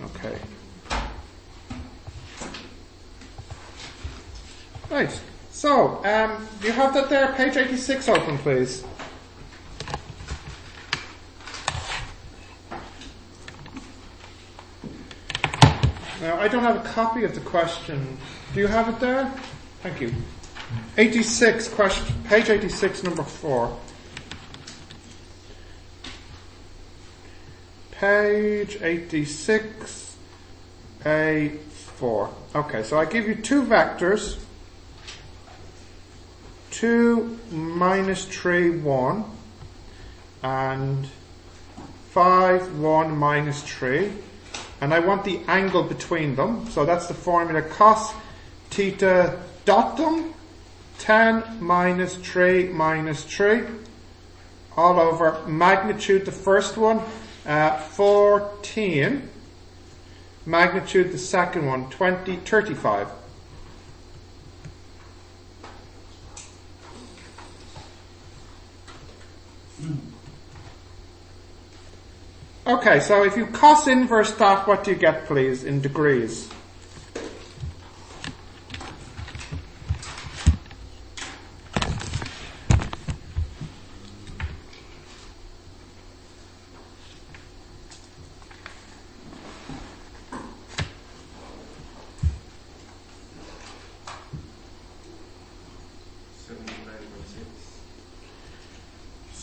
Okay. Right. So, do you have that there? Page 86 open, please. Now, I don't have a copy of the question. Do you have it there? Thank you. 86, question, page 86, number 4. Page 86, A4. Okay, so I give you two vectors. 2, minus 3, 1. And 5, 1, minus 3. And I want the angle between them. So that's the formula cos theta dotum 10 minus 3 minus 3 all over magnitude the first one 14, magnitude the second one 20, 35. Okay, so if you cos inverse that, what do you get, please, in degrees?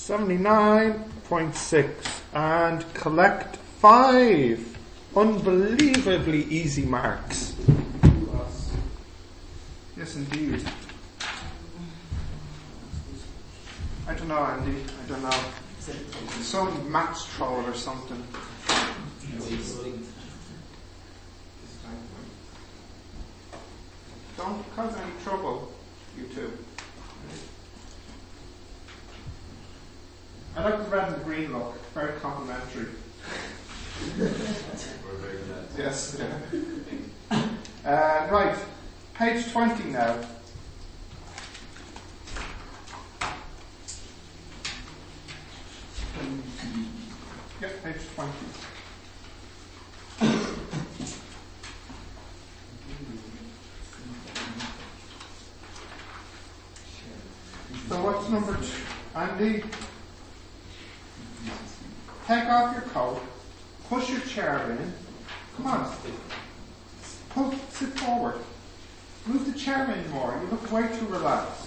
$79.6 and collect 5 unbelievably easy marks. Yes, indeed. I don't know, Andy. I don't know. Some maths troll or something. Don't cause any trouble, you two. I like the red and the green look. Very complimentary. Yes. Right. Page 20 now. Yep, page 20. So what's number 2? Andy? Take off your coat, push your chair in. Come on, sit forward. Move the chair in more. You look way too relaxed.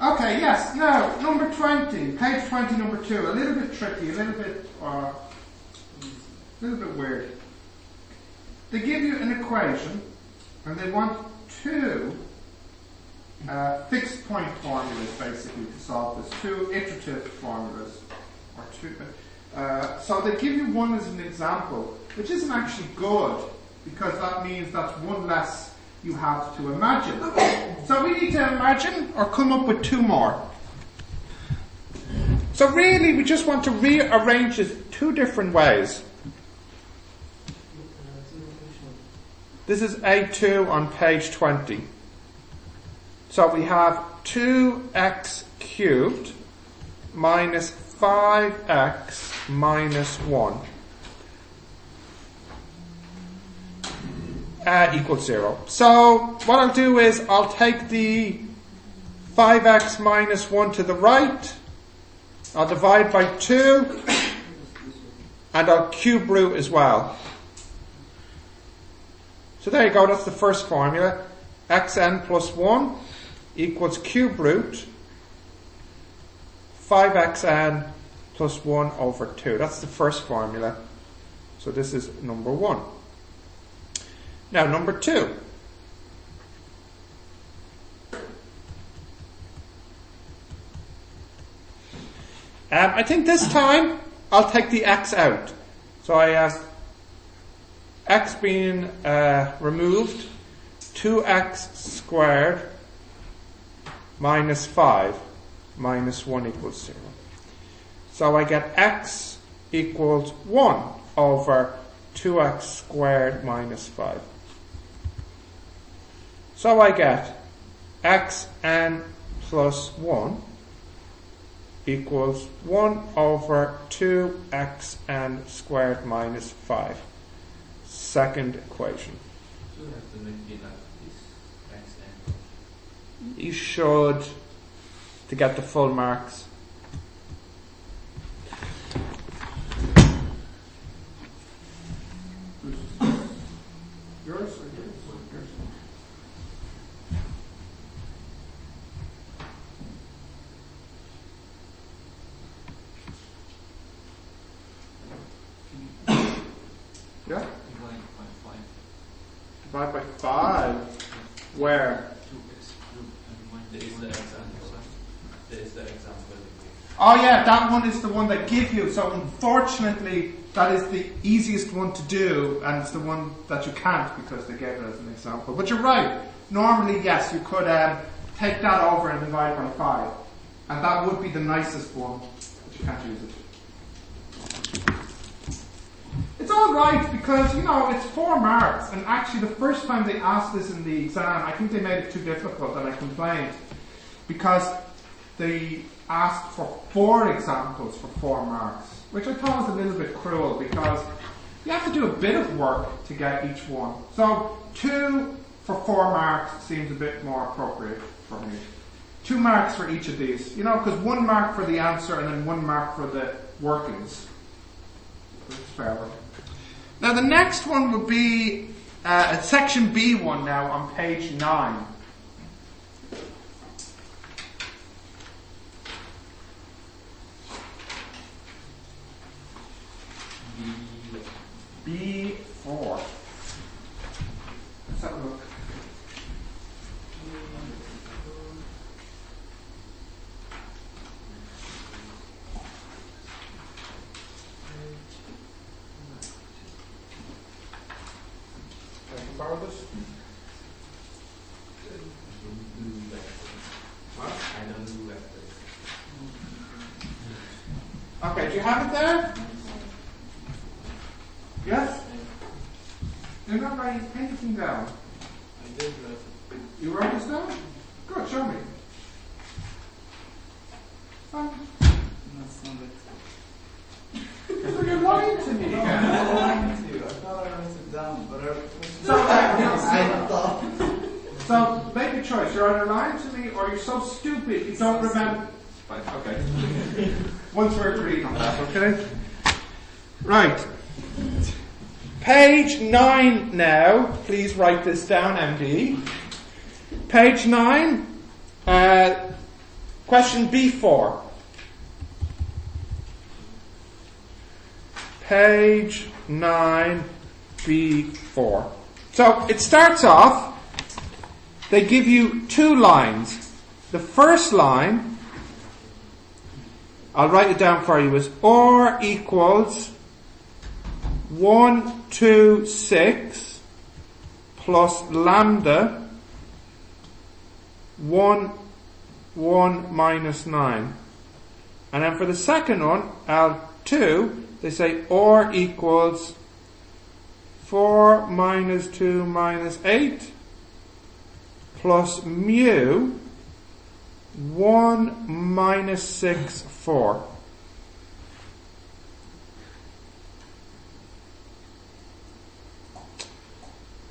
Okay, yes. Now, number 20, page 20, number 2. A little bit tricky, a little bit weird. They give you an equation. And they want 2 fixed point formulas, basically, to solve this. 2 iterative formulas. Or 2. So they give you one as an example, which isn't actually good, because that means that's one less you have to imagine. So we need to imagine or come up with 2 more. So really, we just want to rearrange it 2 different ways. This is A2 on page 20. So we have 2x cubed minus 5x minus 1 equals 0. So what I'll do is I'll take the 5x minus 1 to the right. I'll divide by 2. And I'll cube root as well. So there you go, that's the first formula. Xn plus 1 equals cube root 5xn plus 1 over 2. That's the first formula. So this is number 1. Now number 2. I think this time I'll take the x out. So I have x being removed, 2x squared minus 5 minus 1 equals 0. So I get x equals 1 over 2x squared minus 5. So I get xn plus 1 equals 1 over 2xn squared minus 5. Second equation. So you have to make it like this xn. You should, to get the full marks. Yours or yours? Yeah? Divide by 5. Where? There is the example. There is the example. Oh yeah, that one is the one they give you. So unfortunately, that is the easiest one to do, and it's the one that you can't because they gave it as an example. But you're right. Normally, yes, you could take that over and divide by 5. And that would be the nicest one, but you can't use it. It's alright because, you know, it's 4 marks, and actually the first time they asked this in the exam, I think they made it too difficult and I complained because they asked for 4 examples for 4 marks, which I thought was a little bit cruel because you have to do a bit of work to get each one. So 2 for 4 marks seems a bit more appropriate for me. 2 marks for each of these, you know, because 1 mark for the answer and then 1 mark for the workings. It's fair. Now the next one would be section B one now on page 9. B4. Let's have a look. Borrow this? What? I don't do vectors. Okay, do you have it there? Yes? You're not writing anything down. I did that. You wrote this down? Good, show me. Fine. That's not it. So you're lying to me. No, I'm not lying to you. I thought I wrote it down, but So make a choice. You're either lying to me or you're so stupid you don't remember. Fine, okay. Once we're agreed on that, okay? Right. Page 9 now. Please write this down, MD. Page 9. Question B4. Page 9, B4. So it starts off, they give you 2 lines. The first line, I'll write it down for you, is or equals 126 plus lambda 1 minus 9. And then for the second one, L2, they say or equals 4 minus 2 minus 8 plus mu 1 minus 6, 4.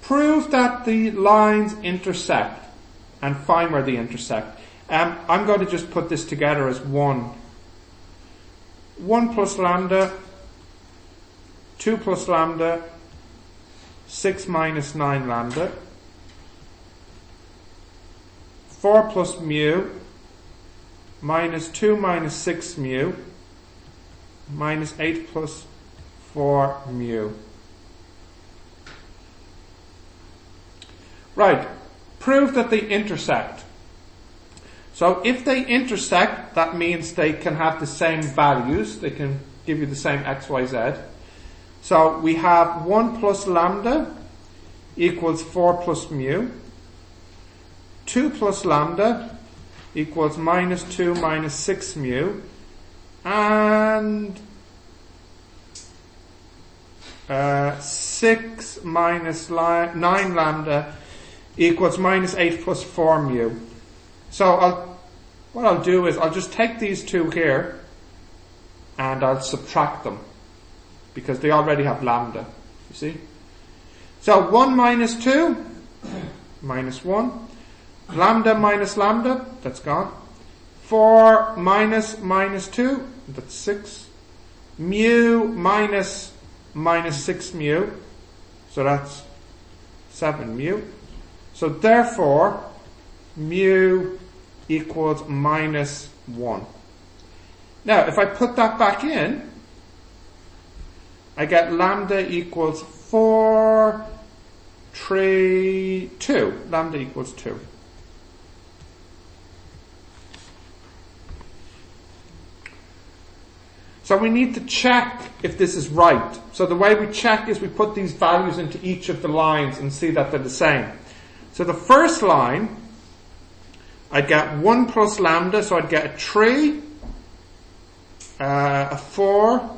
Prove that the lines intersect and find where they intersect. I'm going to just put this together as 1. 1 plus lambda, 2 plus lambda, 6 minus 9 lambda, 4 plus mu, minus 2 minus 6 mu, minus 8 plus 4 mu. Right, prove that they intersect. So if they intersect, that means they can have the same values, they can give you the same x, y, z. So we have 1 plus lambda equals 4 plus mu. 2 plus lambda equals minus 2 minus 6 mu. And 6 minus 9 lambda equals minus 8 plus 4 mu. So I'll what I'll do is I'll just take these two here and I'll subtract them because they already have lambda, you see. So 1 minus 2, minus 1. Lambda minus lambda, that's gone. 4 minus minus 2, that's 6. Mu minus minus 6 mu, so that's 7 mu. So therefore, mu equals minus 1. Now, if I put that back in, I get lambda equals 4, 3, 2. Lambda equals 2. So we need to check if this is right. So the way we check is we put these values into each of the lines and see that they're the same. So the first line, I'd get 1 plus lambda, so I'd get a 3, a 4,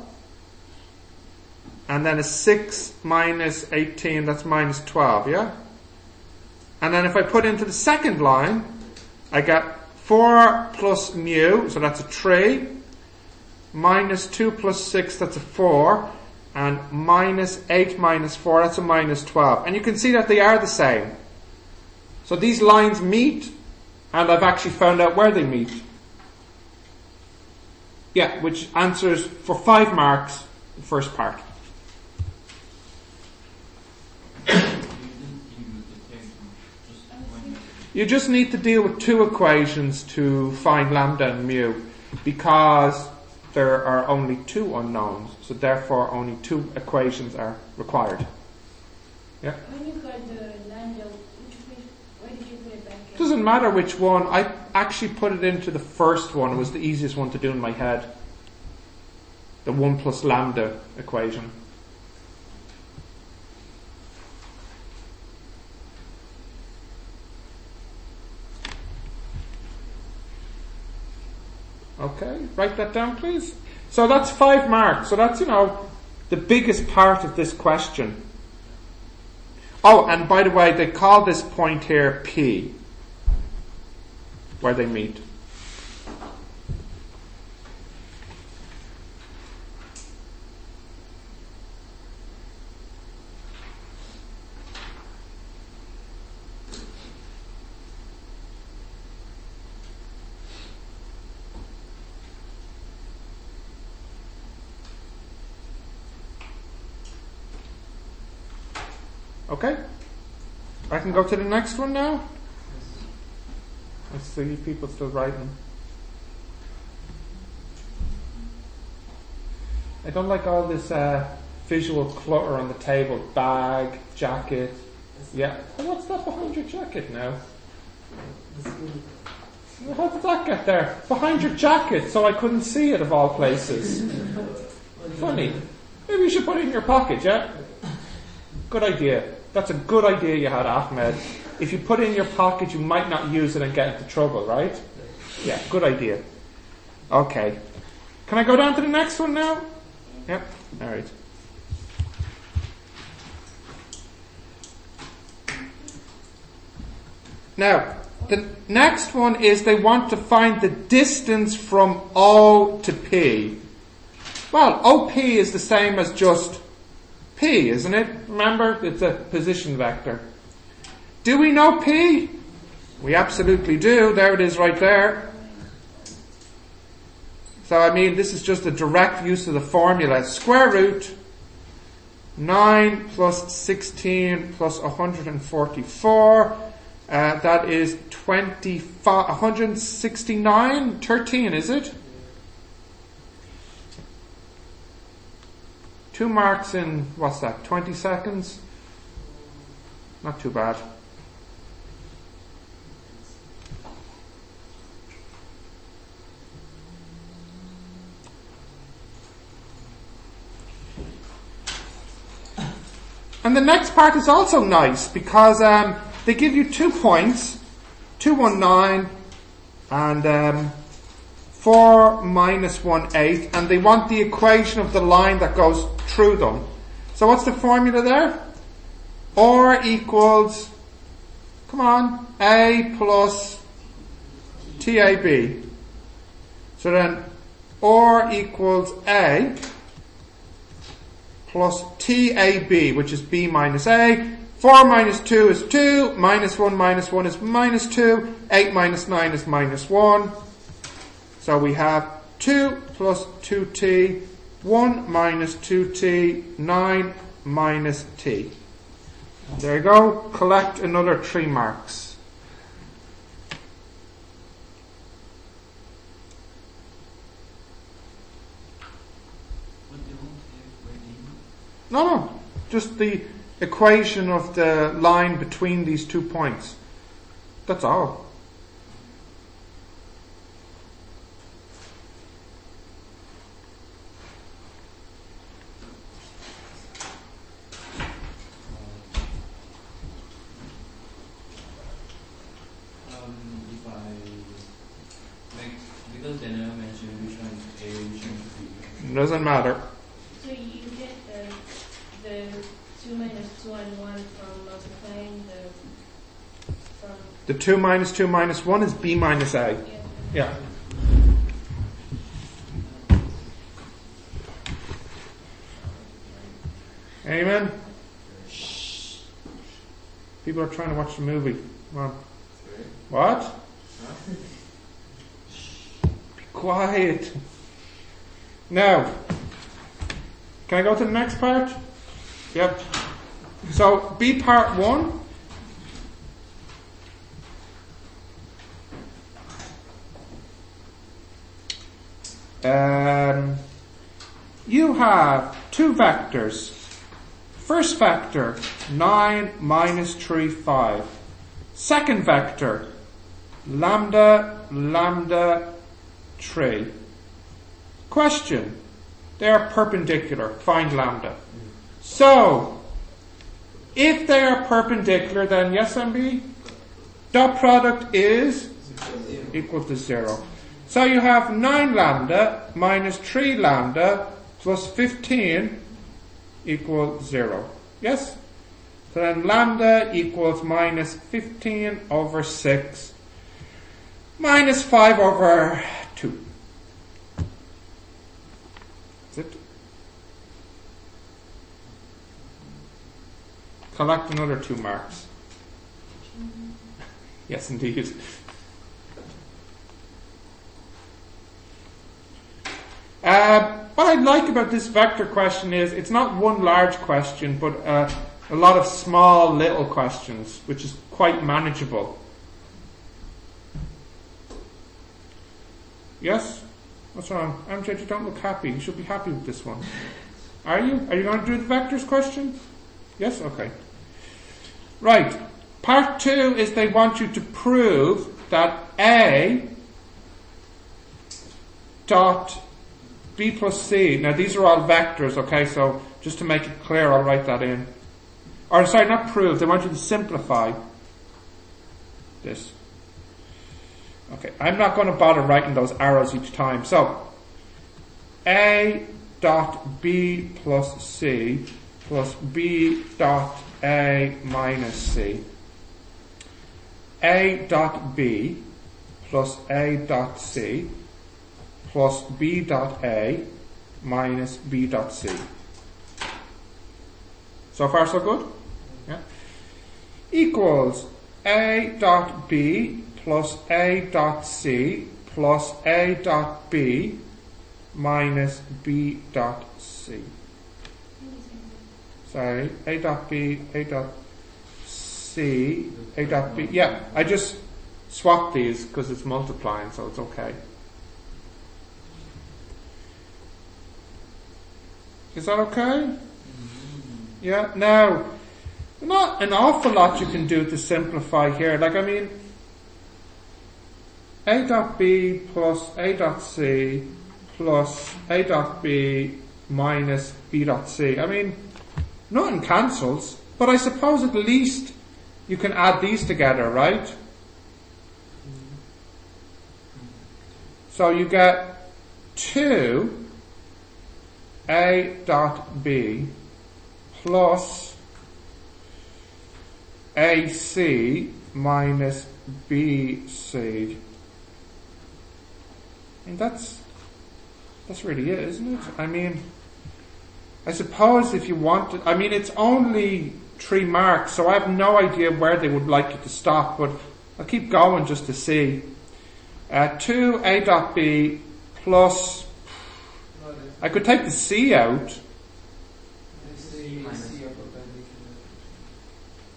and then a 6 minus 18, that's minus 12, yeah? And then if I put into the second line, I get 4 plus mu, so that's a 3, minus 2 plus 6, that's a 4, and minus 8 minus 4, that's a minus 12. And you can see that they are the same. So these lines meet, and I've actually found out where they meet. Yeah, which answers for 5 marks the first part. You just need to deal with 2 equations to find lambda and mu, because there are only 2 unknowns, so therefore only 2 equations are required. Yeah? When you got the lambda, why did you put it back in? Doesn't matter which one. I actually put it into the first one. It was the easiest one to do in my head. The 1 plus lambda equation. Okay, write that down please. So that's 5 marks. So that's, the biggest part of this question. Oh, and by the way, they call this point here P, where they meet. Okay, I can go to the next one now. I see people still writing. I don't like all this visual clutter on the table. Bag, jacket. Yeah. Oh, what's that behind your jacket now? How did that get there? Behind your jacket, so I couldn't see it of all places. Funny. Maybe you should put it in your pocket, yeah? Good idea. That's a good idea you had, Ahmed. If you put it in your pocket, you might not use it and get into trouble, right? Yeah, good idea. Okay. Can I go down to the next one now? Yep. All right. Now, the next one is they want to find the distance from O to P. Well, OP is the same as just P, isn't it? Remember, it's a position vector. Do we know P? We absolutely do. There it is right there. So, this is just a direct use of the formula. Square root 9 plus 16 plus 144. That is 169, 13, is it? 2 marks in, 20 seconds? Not too bad. And the next part is also nice because they give you 2 points, 219 and 4 minus 18, and they want the equation of the line that goes through them. So what's the formula there? R equals, come on, A plus TAB. So then R equals A plus TAB, which is B minus A. 4 minus 2 is 2, minus 1 is minus 2, 8 minus 9 is minus 1. So we have 2 plus 2t, 1 minus 2t, 9 minus t. There you go. Collect another 3 marks. What do you want? No, just the equation of the line between these 2 points. That's all. If I make, because they never mentioned which one is A, which one is B. Doesn't matter. So you get the 2 minus 2 and 1 from multiplying from The 2 minus 1 is B minus A. Yeah. Amen. People are trying to watch the movie. Come on. What? Be quiet. Now, can I go to the next part? Yep. So, B part 1. You have 2 vectors. First vector, 9 minus 3, 5. Second vector, lambda, lambda, 3. Question. They are perpendicular. Find lambda. So, if they are perpendicular, then yes, MB? Dot product is equal to 0. So you have 9 lambda minus 3 lambda plus 15 equals 0. Yes? So then lambda equals minus 15 over 6 minus 5 over 2. That's it. Collect another 2 marks. Yes, indeed. What I like about this vector question is it's not one large question, but a lot of small little questions, which is quite manageable. Yes? What's wrong? Amjad, you don't look happy. You should be happy with this one. Are you? Are you going to do the vectors question? Yes? Okay. Right. Part 2 is they want you to prove that A dot B plus C. Now these are all vectors, okay, so just to make it clear, I'll write that in. Or sorry, not prove, they want you to simplify this. Okay, I'm not going to bother writing those arrows each time. So, A dot B plus C plus B dot A minus C. A dot B plus A dot C plus B dot A minus B dot C. So far so good? Yeah. Equals A dot B plus A dot C plus A dot B minus B dot C. Sorry, A dot B, A dot C, A dot B. Yeah, I just swapped these because it's multiplying, so it's okay. Is that okay? Yeah. Now, not an awful lot you can do to simplify here. Like, I mean, A dot B plus A dot C plus A dot B minus B dot C. I mean, nothing cancels, but I suppose at least you can add these together, right? So you get 2 A dot B plus AC minus BC I mean, that's really it, isn't it? I mean, I suppose if you wanted, I mean, it's only 3 marks, so I have no idea where they would like you to stop, but I'll keep going just to see. 2 A dot B plus, I could take the C out.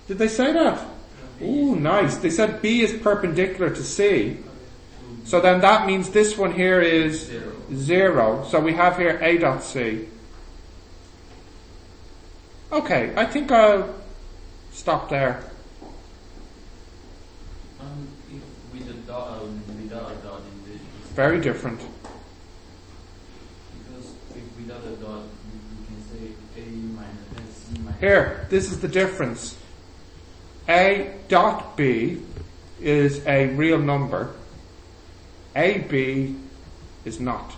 Did they say that? Ooh, nice. They said B is perpendicular to C. So then that means this one here is 0. So we have here A dot C. Okay, I think I'll stop there. With a dot, without a dot in this. Very different. Because if without a dot, you can say A minus C minus. Here, this is the difference. A dot B is a real number. AB is not.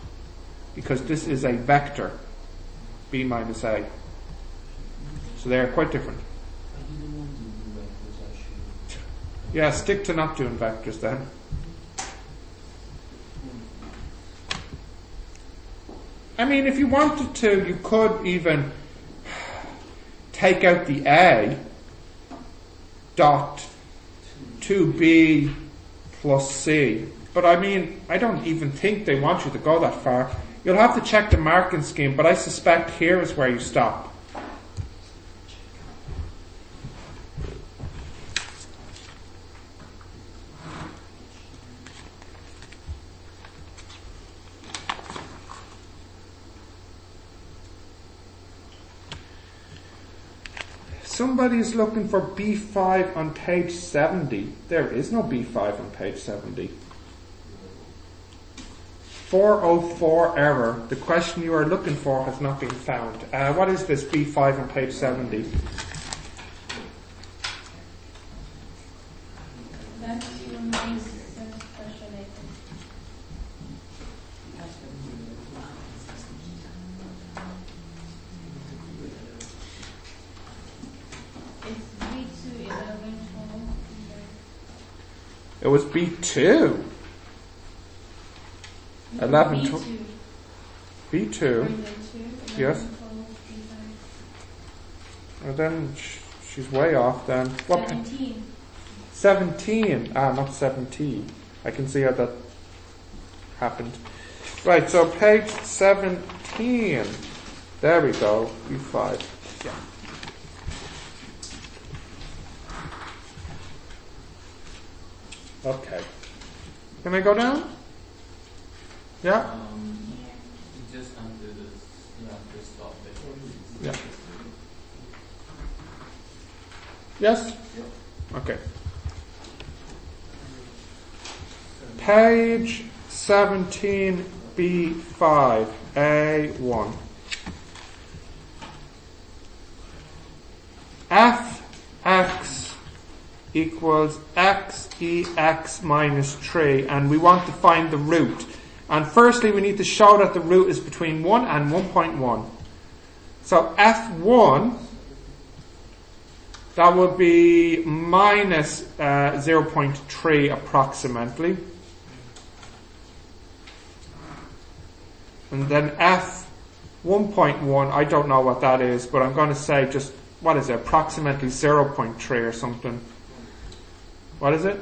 Because this is a vector. B minus A. So they are quite different. I didn't want to do vectors, actually. Yeah, stick to not doing vectors then. I mean, if you wanted to, you could even take out the A dot 2B plus C. But I mean, I don't even think they want you to go that far. You'll have to check the marking scheme, but I suspect here is where you stop. Somebody's looking for B5 on page 70. There is no B5 on page 70. 404 error. The question you are looking for has not been found. What is this B5 on page 70? That's your main question, I think. It's B2, 11, 12. It was B2. 11, B2. B2. Yes. And then she's way off then. What? 17. 17. Not 17. I can see how that happened. Right, so page 17. There we go. B5. Yeah. Okay. Can I go down? Yeah? You just have to stop it. Yeah. Yes? Okay. Page 17, B5, A1. Fx equals xex minus 3, and we want to find the root. And firstly, we need to show that the root is between 1 and 1.1. So f1, that would be minus 0.3 approximately. And then f 1.1, I don't know what that is, but I'm going to say just, what is it, approximately 0.3 or something. What is it?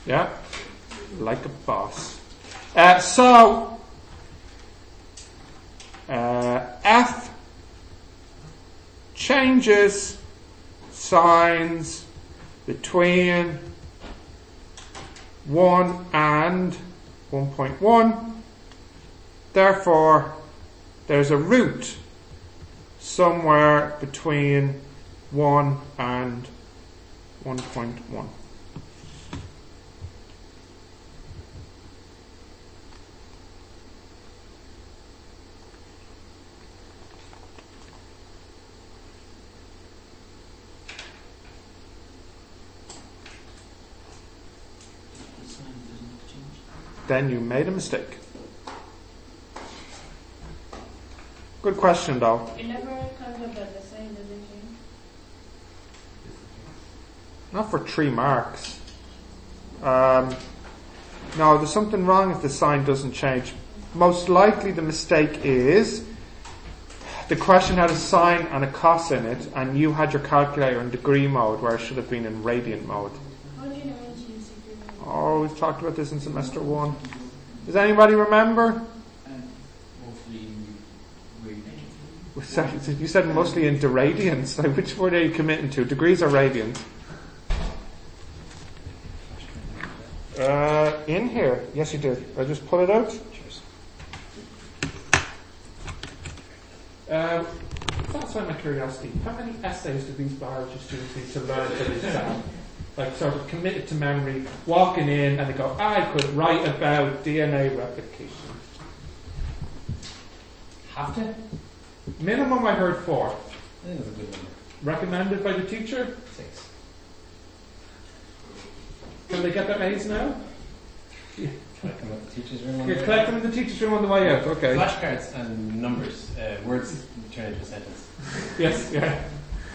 Yeah, like a boss. So f changes signs between 1 and 1.1. Therefore, there's a root somewhere between 1 and 1.1. Then you made a mistake. Good question, though. It never comes up as the same as Not for 3 marks. No, there's something wrong if the sign doesn't change. Most likely the mistake is the question had a sine and a cos in it, and you had your calculator in degree mode where it should have been in radian mode. How do you know when to use degree mode? Oh, we've talked about this in semester 1. Does anybody remember? Mostly You said mostly in deradians. Like, which word are you committing to? Degrees or radians? In here. Yes, you did. I just pull it out. That's why my curiosity. How many essays do these biology students need to learn for the exam? Like, sort of committed to memory, walking in and they go, I could write about DNA replication. have to? Minimum I heard 4. I think that's a good number. Recommended by the teacher? 6. Can they get their A's now? Yeah. Collect them at the teacher's room. You're collecting in the teacher's room on the way out, okay. Flashcards and numbers, words turn into a sentence. Yes, yeah.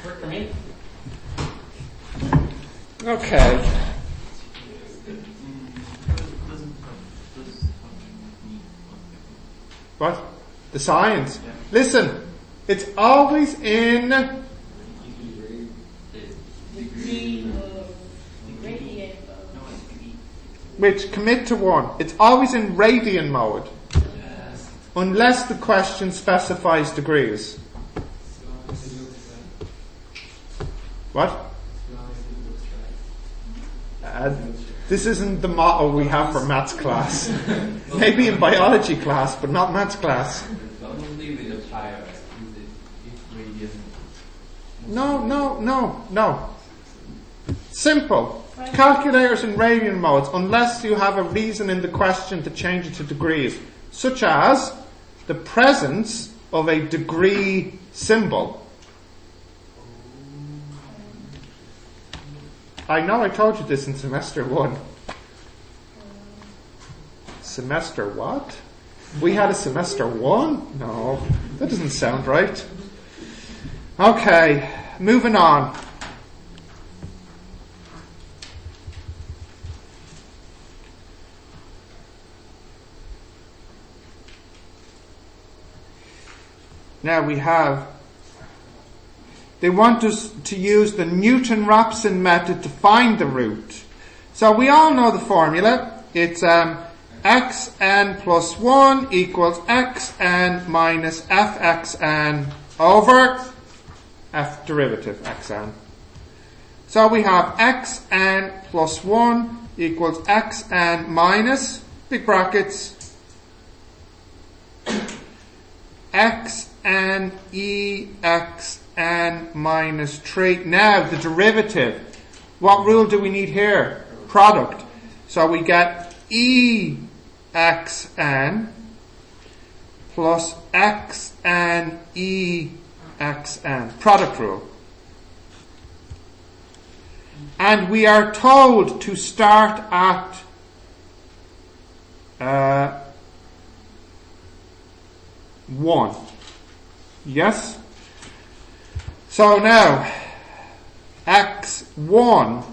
Work for me. Okay. What? The science. Listen, it's always in Degree mode. Radian mode. which commit to 1. It's always in radian mode. Unless the question specifies degrees. What? This isn't the motto we have for maths class. Maybe in biology class, but not maths class. Probably with a higher radian. No. Simple. Calculators in radian modes, unless you have a reason in the question to change it to degrees, such as the presence of a degree symbol. I know I told you this in semester 1. Semester what? We had a semester 1? No, that doesn't sound right. Okay, moving on. Now we have, they want us to use the Newton-Raphson method to find the root. So we all know the formula. It's xn plus 1 equals xn minus fxn over f derivative xn. So we have xn plus 1 equals xn minus, big brackets, xn exn minus 3. Now the derivative. What rule do we need here? Product. So we get exn plus xn exn. Product rule. And we are told to start at 1. Yes? So now, x1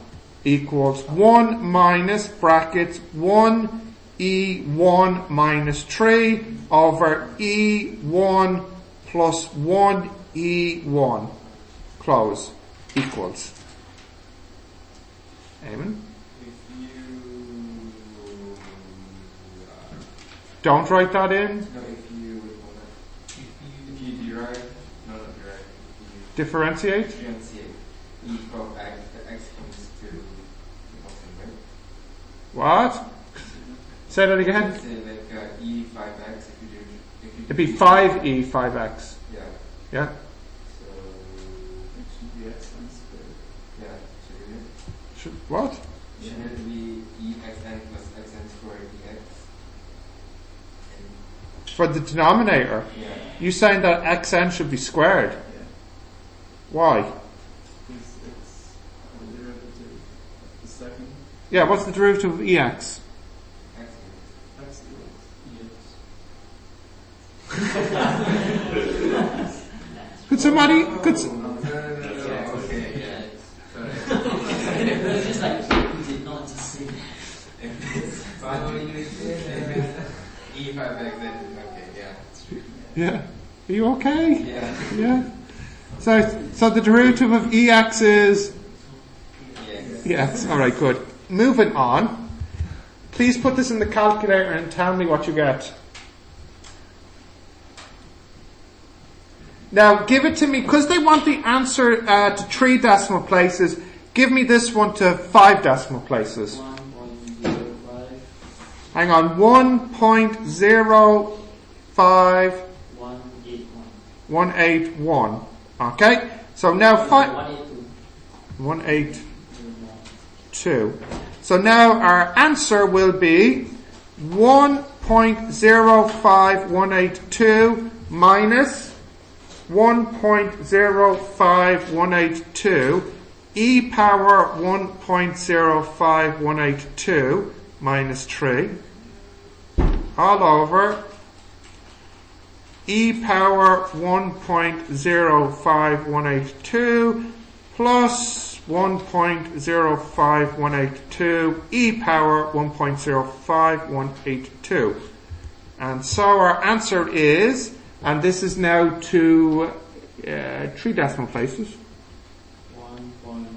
equals 1 minus brackets 1 e1 minus 3 over e1 plus 1 e1 close equals. Amen? Don't write that in. Differentiate. E from x, the x comes to the bottom, right? What? Say that again. Say like e5x if you do. It'd be 5e 5x. Yeah. Yeah. So It should be xn squared. yeah, should What? it? Should it be exn plus xn squared dx? For the denominator. Yeah. You saying that xn should be squared? Yeah. Why? Because it's the derivative of the second Yeah. What's the derivative of ex? Excellent. x Could somebody? Could? No, okay, yeah. Sorry. E5x, okay, yeah. It's true. Yeah. Are you okay? Yeah. Yeah. So the derivative of EX is Yes. EX. Alright, good. Moving on. Please put this in the calculator and tell me what you get. Now, give it to me, because they want the answer to 3 decimal places, give me this one to 5 decimal places. 1.05. Hang on, 1.05 181. 181. Okay? So now 182. 182. So now our answer will be 1.05182 minus 1.05182 e power 1.05182 minus 3 all over e power 1.05182 plus 1.05182 e power 1.05182. And so our answer is, and this is now to 3 decimal places. 1.050.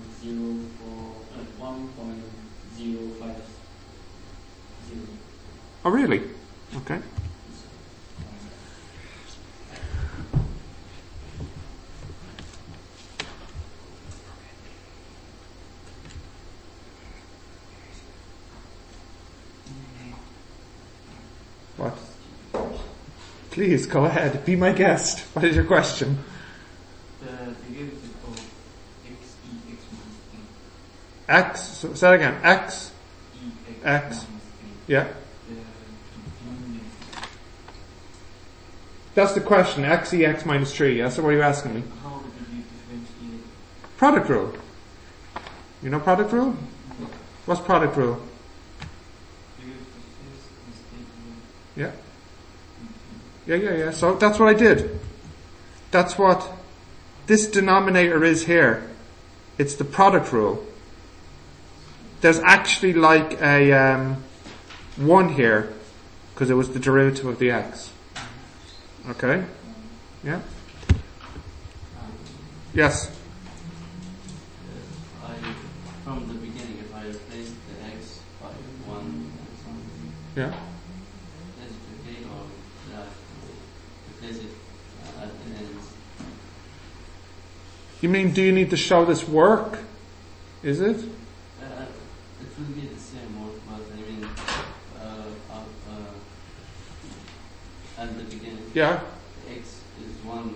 Oh, really? Okay. What? Please, go ahead. Be my guest. What is your question? The derivative of x e x minus X, so say that again. X, e X. minus yeah. the denominator. That's the question. X, E, X minus 3. Yeah, so what are you asking me? How would you differentiate? Product rule. You know product rule? What's product rule? Yeah. Yeah. So that's what I did. That's what this denominator is here. It's the product rule. There's actually like a 1 here because it was the derivative of the x. Okay? Yeah? Yes? From the beginning, if I replace the x by 1 and so on, Yeah? is it okay, or should I replace it at the end? You mean, do you need to show this work? Is it? It will be the same work, but I mean, at the beginning, Yeah? x is 1.1.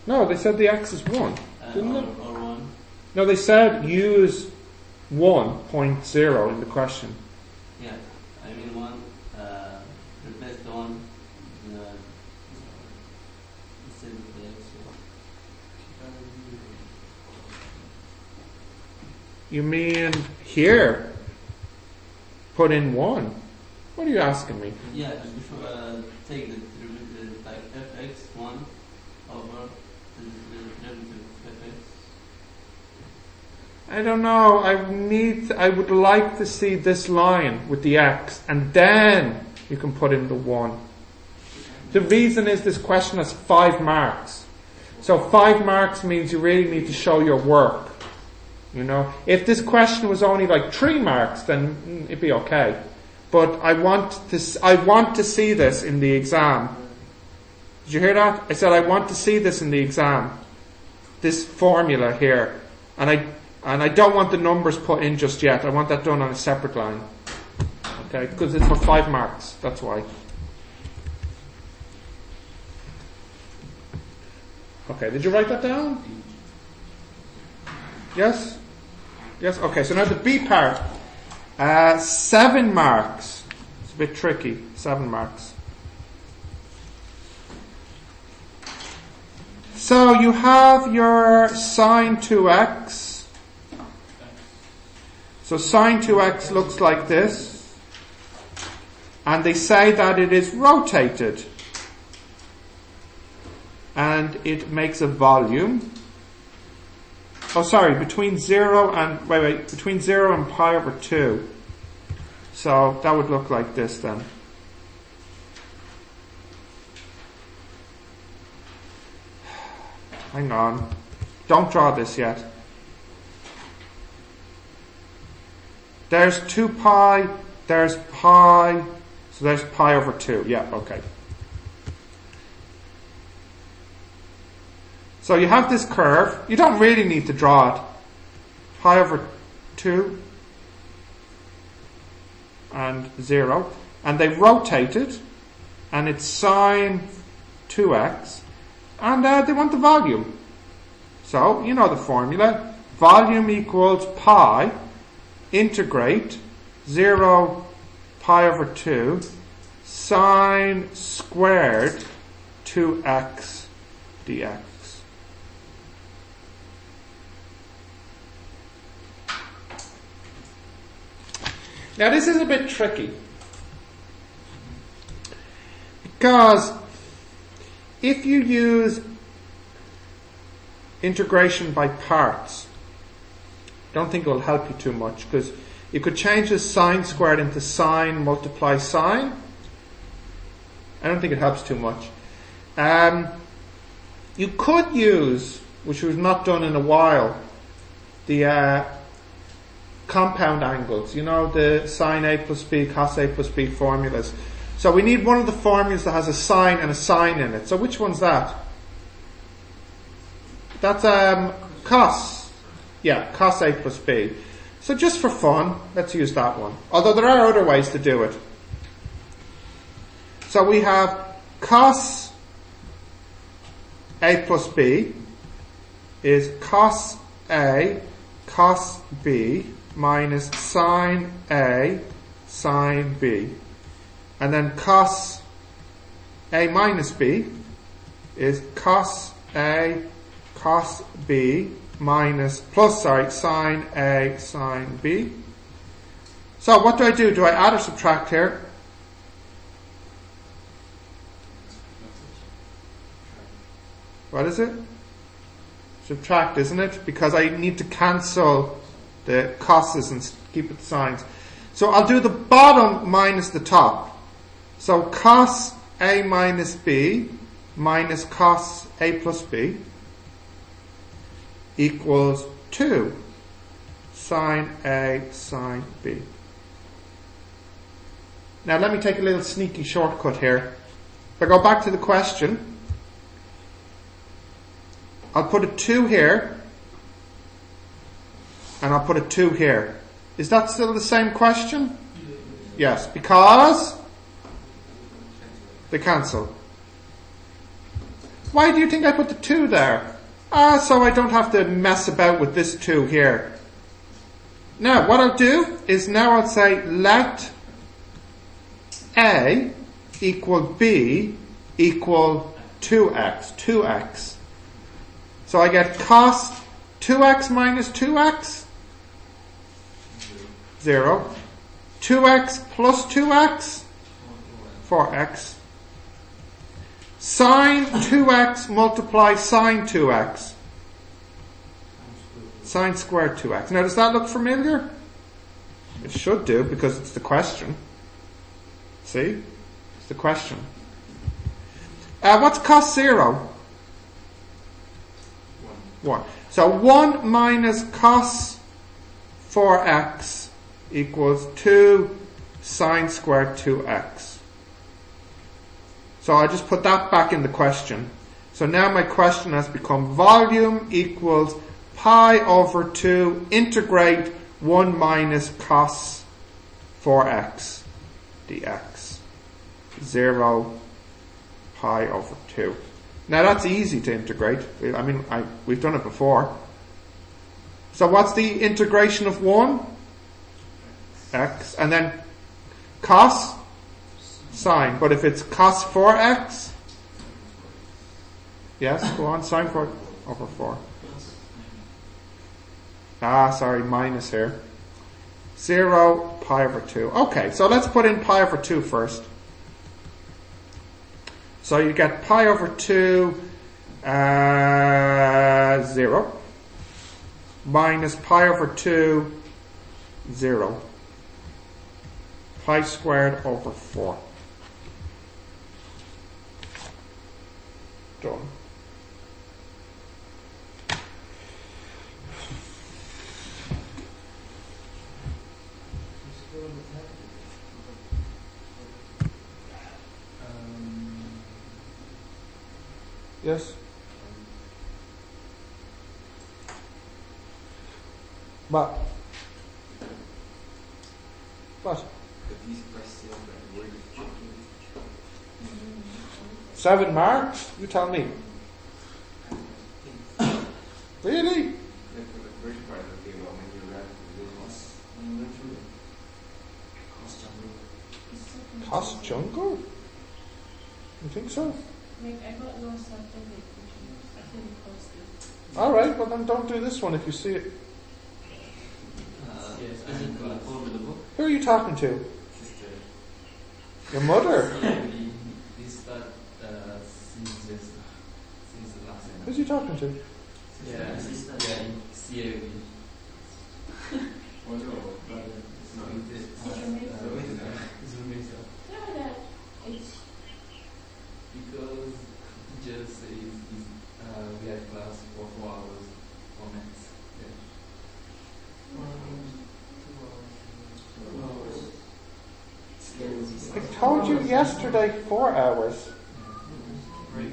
No, they said the x is 1. Didn't Or they? 1. No, they said use 1.0 in the question. Yeah, I mean 1, replace the 1, instead of the x. You mean here? Put in 1. What are you asking me? Yeah, before, take the derivative, like fx 1 over the derivative of fx. I don't know. I would like to see this line with the x, and then you can put in the 1. The reason is this question has 5 marks. So 5 marks means you really need to show your work. You know, if this question was only like 3 marks, then it'd be okay. But I want to see this in the exam. Did you hear that? I said I want to see this in the exam. This formula here, and I don't want the numbers put in just yet. I want that done on a separate line. Okay, because it's for 5 marks. That's why. Okay, did you write that down? Yes? Yes? Okay, so now the B part. 7 marks. It's a bit tricky. 7 marks. So you have your sine 2x. So sine 2x looks like this. And they say that it is rotated. And it makes a volume. Oh, sorry, between 0 and, between 0 and pi over 2. So that would look like this then. hang on. Don't draw this yet. There's 2 pi, there's pi, so there's pi over 2. Yeah, okay. So you have this curve. You don't really need to draw it. Pi over 2 and 0. And they rotate it, and it's sine 2x. And they want the volume. So, you know the formula. Volume equals pi, integrate 0 pi over 2 sine squared 2x dx. Now this is a bit tricky, because if you use integration by parts, don't think it will help you too much, because you could change the sine squared into sine multiply sine. I don't think it helps too much. You could use, which was not done in a while, the compound angles, you know, the sine A plus B, cos A plus B formulas. So we need one of the formulas that has a sine and a sine in it. So which one's that? That's cos. Yeah, cos A plus B. So just for fun, let's use that one. Although there are other ways to do it. So we have cos A plus B is cos A cos B minus sine A sine B. And then cos A minus B is cos A cos B minus sine A sine B. So what do I do? Do I add or subtract here? What is it? Subtract, isn't it? Because I need to cancel the cos's and keep it sines. So I'll do the bottom minus the top. So cos A minus B minus cos A plus B equals 2 sine A sine B. Now let me take a little sneaky shortcut here. If I go back to the question, I'll put a 2 here and I'll put a 2 here. Is that still the same question? Yes, because they cancel. Why do you think I put the 2 there? So I don't have to mess about with this 2 here. Now, what I'll do is now I'll say let A equal B equal 2x. 2x. So I get cos 2x minus 2x? 0. 2x plus 2x? 4x. Sine 2x multiply sine 2x. Sine squared 2x. Now does that look familiar? It should do, because it's the question. See? It's the question. What's cos 0? 1. So 1 minus cos 4x equals 2 sine squared 2x. So I just put that back in the question. So now my question has become volume equals pi over 2 integrate 1 minus cos 4x dx. 0 pi over 2. Now that's easy to integrate. I mean, we've done it before. So what's the integration of 1? X. And then cos? Sine. But if it's cos 4x? Yes, go on. Sine 4 over 4. Sorry, minus here. 0 pi over 2. Okay, so let's put in pi over 2 first. So you get pi over 2, 0, minus pi over 2, 0, pi squared over 4. Done. this. What? What? But these questions are worth checking. 7 marks? You tell me. Really? Like for the first part of the game, when you read the Cost jungle? You think so? Like, I got lost after it, which I think cost it. Alright, well then don't do this one if you see it. Yes, I think over the book. Who are you talking to? sister. Your mother? We start since the last time. Who's he talking to? Yeah, sister. Yeah, in CAV. Oh no, but it's not. No, that it's Because teacher says we had class for 4 hours for maths. I told you yesterday 4 hours. Break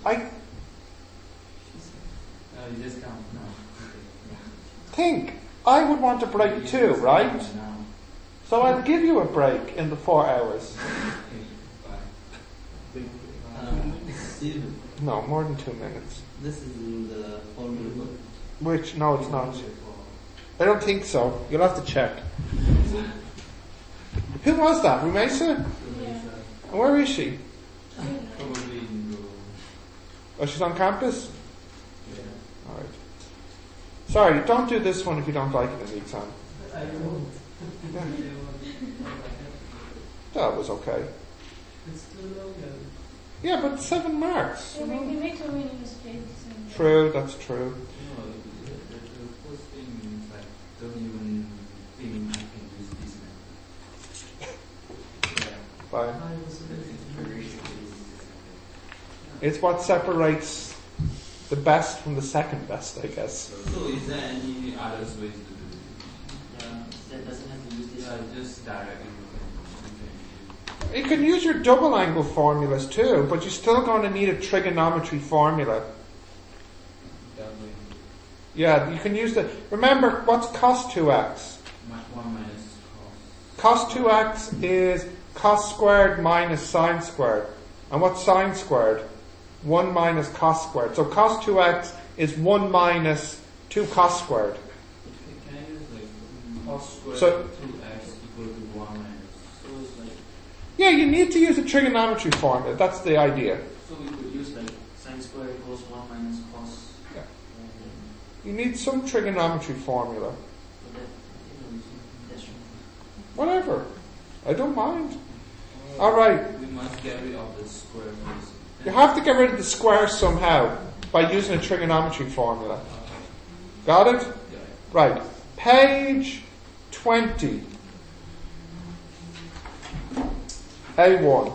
I you just count now. think I would want a break too, right? Now. So I'll give you a break in the 4 hours. Steve, No, more than 2 minutes. this is in the formula book. Which, no it's not. I don't think so. You'll have to check. Who was that? Rumesa? yeah. And where is she? Probably in the Oh, she's on campus? yeah. Alright. Sorry, don't do this one if you don't like it in the exam. I won't. That was okay. It's too long. Yeah, but 7 marks. Yeah, we make so many mistakes. And True, that's true. No, the first thing is like don't even think I can use this method. Fine. I was It's what separates the best from the second best, I guess. So is there any other ways to do it? that doesn't have to use this. Yeah, just directly you can You can use your double angle formulas too, but you're still going to need a trigonometry formula. that way. Yeah, you can use the... Remember, what's cos 2x? 1 minus cos. Cos 2x is cos squared minus sine squared. And what's sine squared? 1 minus cos squared. So cos 2x is 1 minus 2 cos squared. Can I use like cos squared So- 2x equal to 1 minus? So it's like, Yeah, you need to use a trigonometry formula. That's the idea. so we could use like sine square equals 1 minus cos. Yeah. And You need some trigonometry formula. so that, that should Whatever. I don't mind. Alright. We must get rid of the square first. You have to get rid of the square somehow by using a trigonometry formula. Got it? Yeah. Right. Page 20. A1.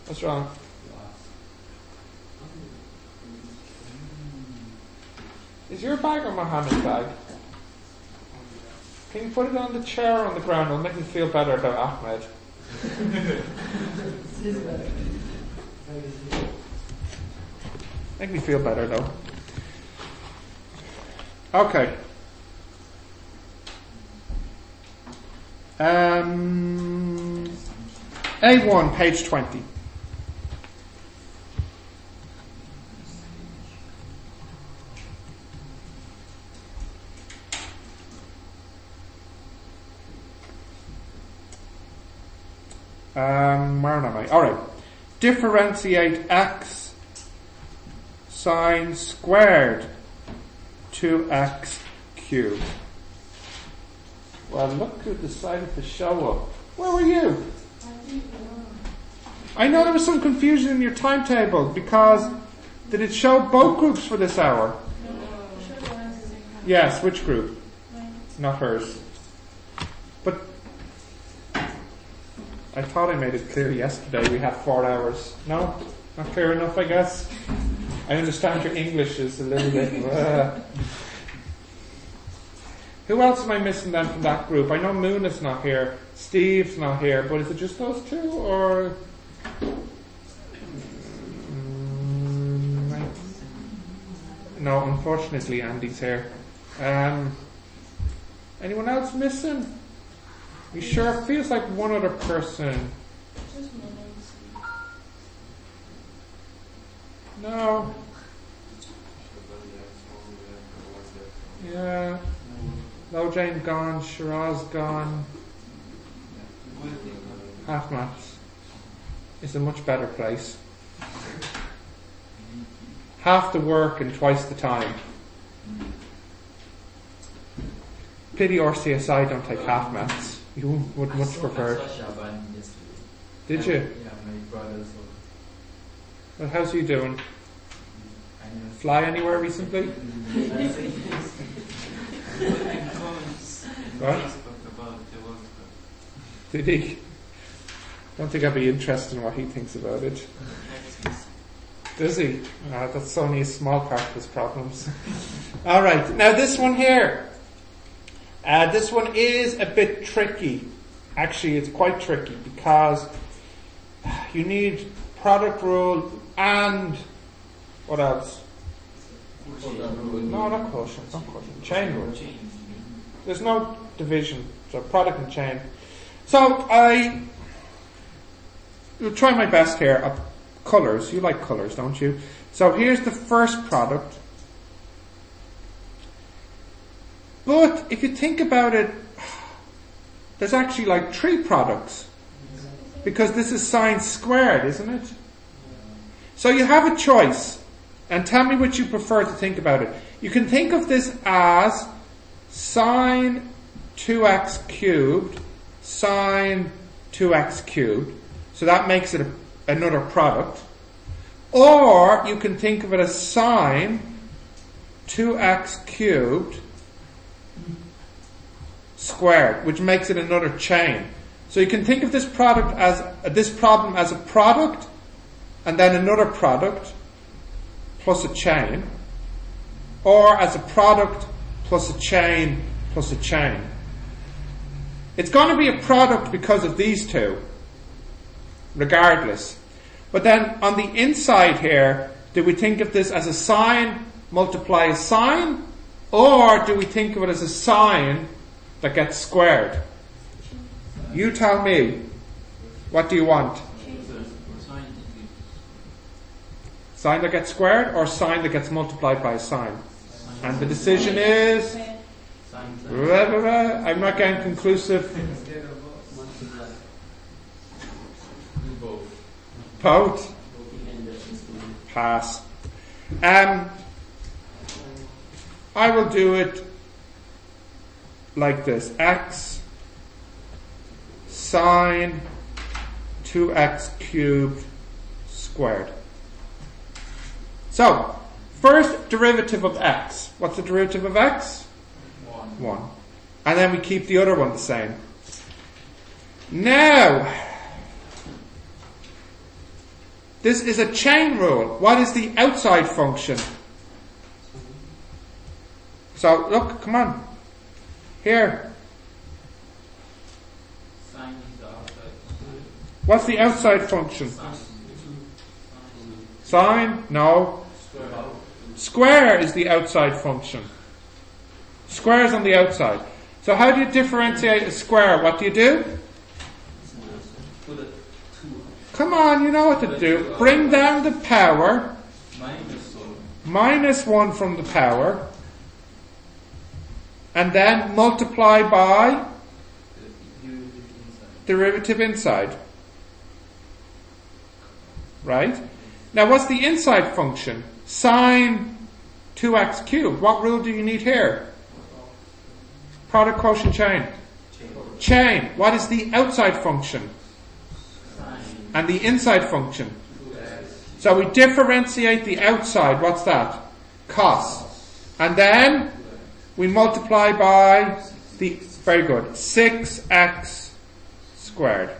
What's wrong? Is your bag or Mohammed's bag? Can you put it on the chair or on the ground? It'll make me feel better about Ahmed. Make me feel better though. Okay. A1, page 20. Where am I? Alright. Differentiate x sine squared 2x cubed. Well, look who decided to show up. Where were you? I know there was some confusion in your timetable because did it show both groups for this hour? Yes, which group? Not hers. But I thought I made it clear yesterday we had 4 hours. No? Not clear enough, I guess? I understand your English is a little bit... Who else am I missing then from that group? I know Moon is not here, Steve's not here, but is it just those two, or? No, unfortunately Andy's here. Anyone else missing? You sure? It feels like one other person. Just moments. No. Yeah. Low Jane gone, Shiraz gone. Half Maths is a much better place. Half the work and twice the time. Pity RCSI don't take half maths. You would much prefer. Did you? Yeah, my brother. Well, how's you doing? Fly anywhere recently? What? Did he? Don't think I'd be interested in what he thinks about it. Does he? That's only a small part of his problems. Alright, now this one here. This one is a bit tricky. Actually, it's quite tricky because you need product rule and what else? No, not quotient. Not quotient. Chain rule. There's no division. So product and chain. So will try my best here. Colours. You like colours, don't you? So here's the first product. But if you think about it, there's actually like 3 products. Because this is sine squared, isn't it? So you have a choice. And tell me what you prefer to think about it. You can think of this as sine 2x cubed, sine 2x cubed. So that makes it another product. Or you can think of it as sine 2x cubed squared, which makes it another chain. So you can think of this product as this problem as a product and then another product plus a chain, or as a product plus a chain plus a chain. It's going to be a product because of these two, regardless. But then on the inside here, do we think of this as a sine multiply a sine, or do we think of it as a sine that gets squared? You tell me. What do you want? Sine that gets squared or sine that gets multiplied by a sine? And the decision is... I'm not getting conclusive. Both. Pass. I will do it like this. X sine 2x cubed squared. So, first derivative of x. What's the derivative of x? 1. And then we keep the other one the same. Now, this is a chain rule. What is the outside function? So, look, come on. Here. What's the outside function? Sine? No. Square is the outside function. Square is on the outside. So how do you differentiate a square? What do you do? Come on, you know what to do. Bring down the power. Minus 1 from the power. And then multiply by derivative inside. Right? Now what's the inside function? Sine 2x cubed. What rule do you need here? Product, quotient, chain. Chain. What is the outside function? And the inside function? So we differentiate the outside. What's that? Cos. And then we multiply by the, very good, 6x squared.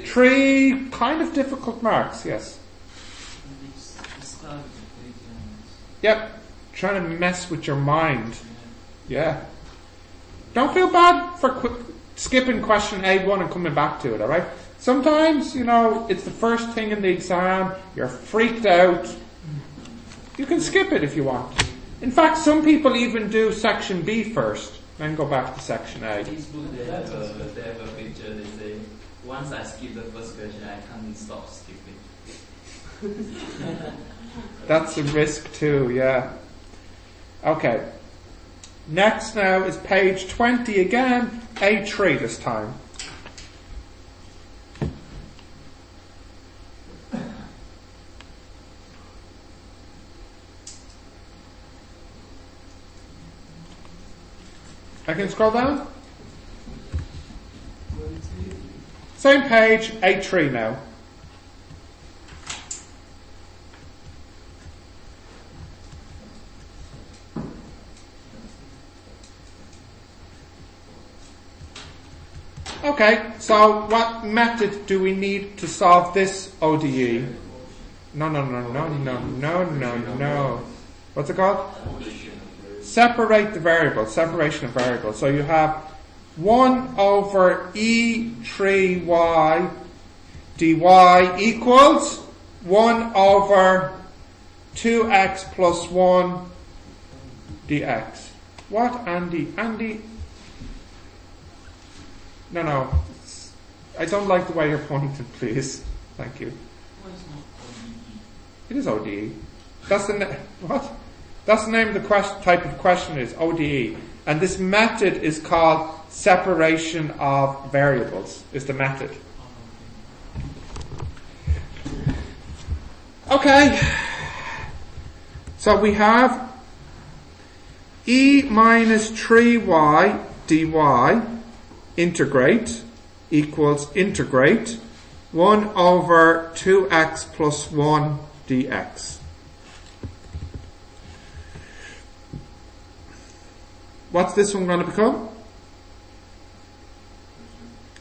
3 kind of difficult marks, yes. Yep. Trying to mess with your mind. Yeah. Don't feel bad for skipping question A1 and coming back to it, alright? Sometimes, it's the first thing in the exam, you're freaked out. You can skip it if you want. In fact, some people even do section B first, then go back to section A. This book, they have a picture, they say, once I skip the first question, I can't stop skipping. That's a risk too, yeah. Okay. Next now is page 20 again, A3 this time. I can scroll down? Same page, A3 now. Okay, so what method do we need to solve this ODE? No. What's it called? Separate the variables, separation of variables. So you have 1 over E3y dy equals 1 over 2x plus 1 dx. What, Andy? Andy? No. I don't like the way you're pointing, please. Thank you. It is ODE. That's the what? That's the name of the type of question is ODE. And this method is called separation of variables, is the method. Okay. So we have E minus 3y dy integrate equals integrate 1 over 2x plus 1 dx. What's this one going to become?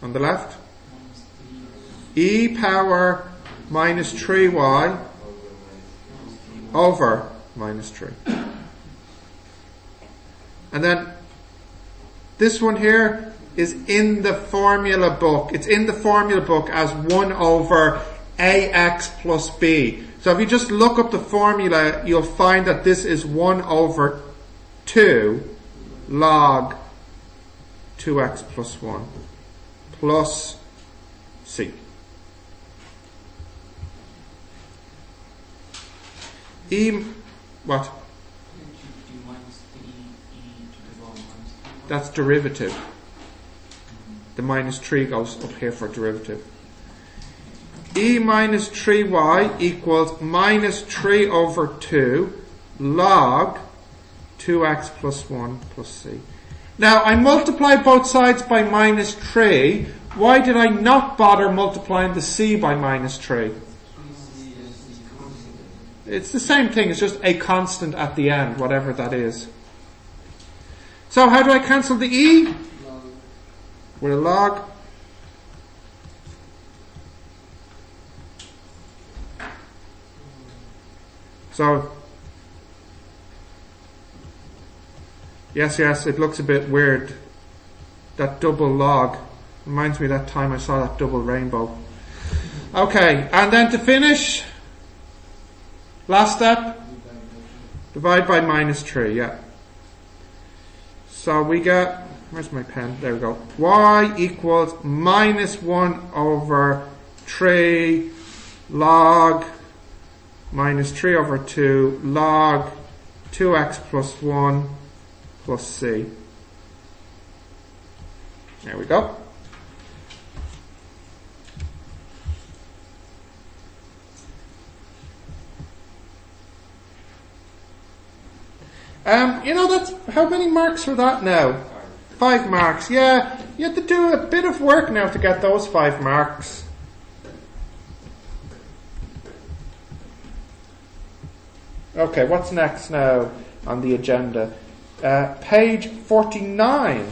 On the left? E power minus 3y over minus 3. And then this one here is in the formula book. It's in the formula book as 1 over ax plus b. So if you just look up the formula, you'll find that this is 1 over 2 log 2x plus 1 plus c. What? That's derivative. The minus 3 goes up here for derivative. E minus 3y equals minus 3 over 2 log 2x plus 1 plus c. Now, I multiply both sides by minus 3. Why did I not bother multiplying the c by minus 3? It's the same thing, it's just a constant at the end, whatever that is. So how do I cancel the e? With a log. So, yes, it looks a bit weird. That double log reminds me of that time I saw that double rainbow. Okay, and then to finish, last step, divide by minus 3, yeah. So we get, where's my pen? There we go. Y equals minus 1 over 3 log minus 3 over 2 log 2x plus 1 plus c. There we go. That's how many marks for that now? 5 marks. Yeah, you have to do a bit of work now to get those 5 marks. Okay, what's next now on the agenda? Page 49.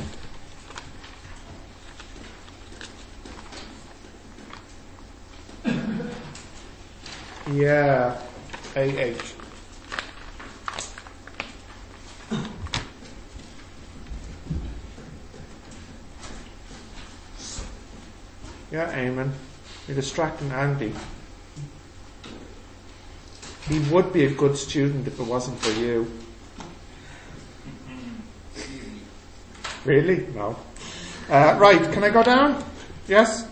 Yeah, AH. Yeah, Eamon. You're distracting Andy. He would be a good student if it wasn't for you. Really? No. Right, can I go down? Yes?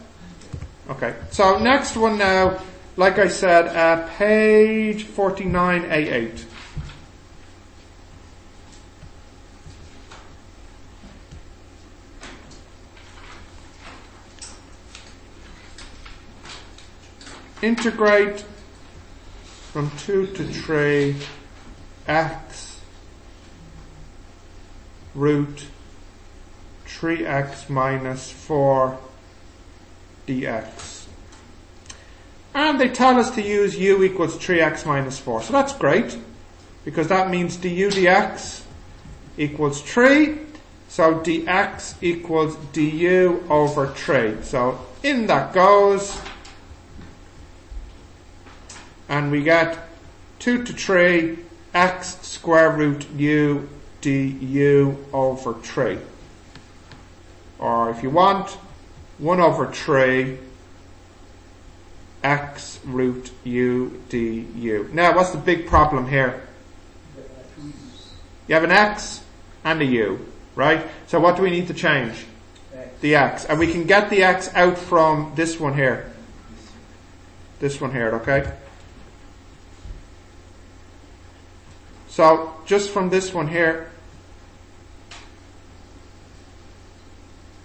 Okay. So next one now, like I said, page 49A8. Integrate from 2 to 3 x root 3x minus 4 dx. And they tell us to use u equals 3x minus 4. So that's great, because that means du dx equals 3. So dx equals du over 3. So in that goes. And we get 2 to 3 x square root u du over 3. Or if you want, 1 over 3 x root u du. Now, what's the big problem here? You have an x and a u, right? So what do we need to change? The x. And we can get the x out from this one here. This one here, okay? So, just from this one here,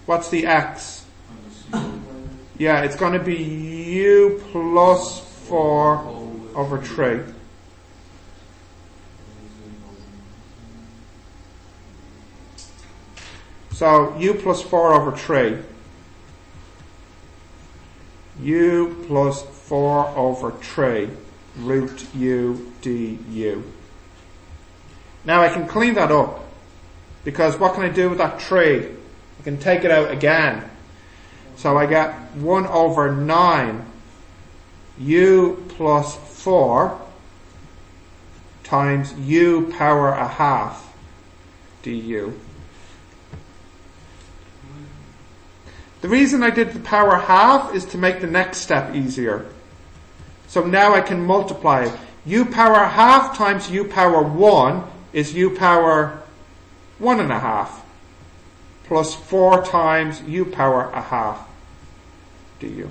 what's the x? Yeah, it's going to be u plus 4 over 3. So, u plus 4 over 3. U plus 4 over 3 root u du. Now I can clean that up, because what can I do with that 3? I can take it out again. So I get 1 over 9 u plus 4 times u power a half du. The reason I did the power half is to make the next step easier. So now I can multiply it. U power half times u power 1 is u power 1.5 plus 4 times u power a half du.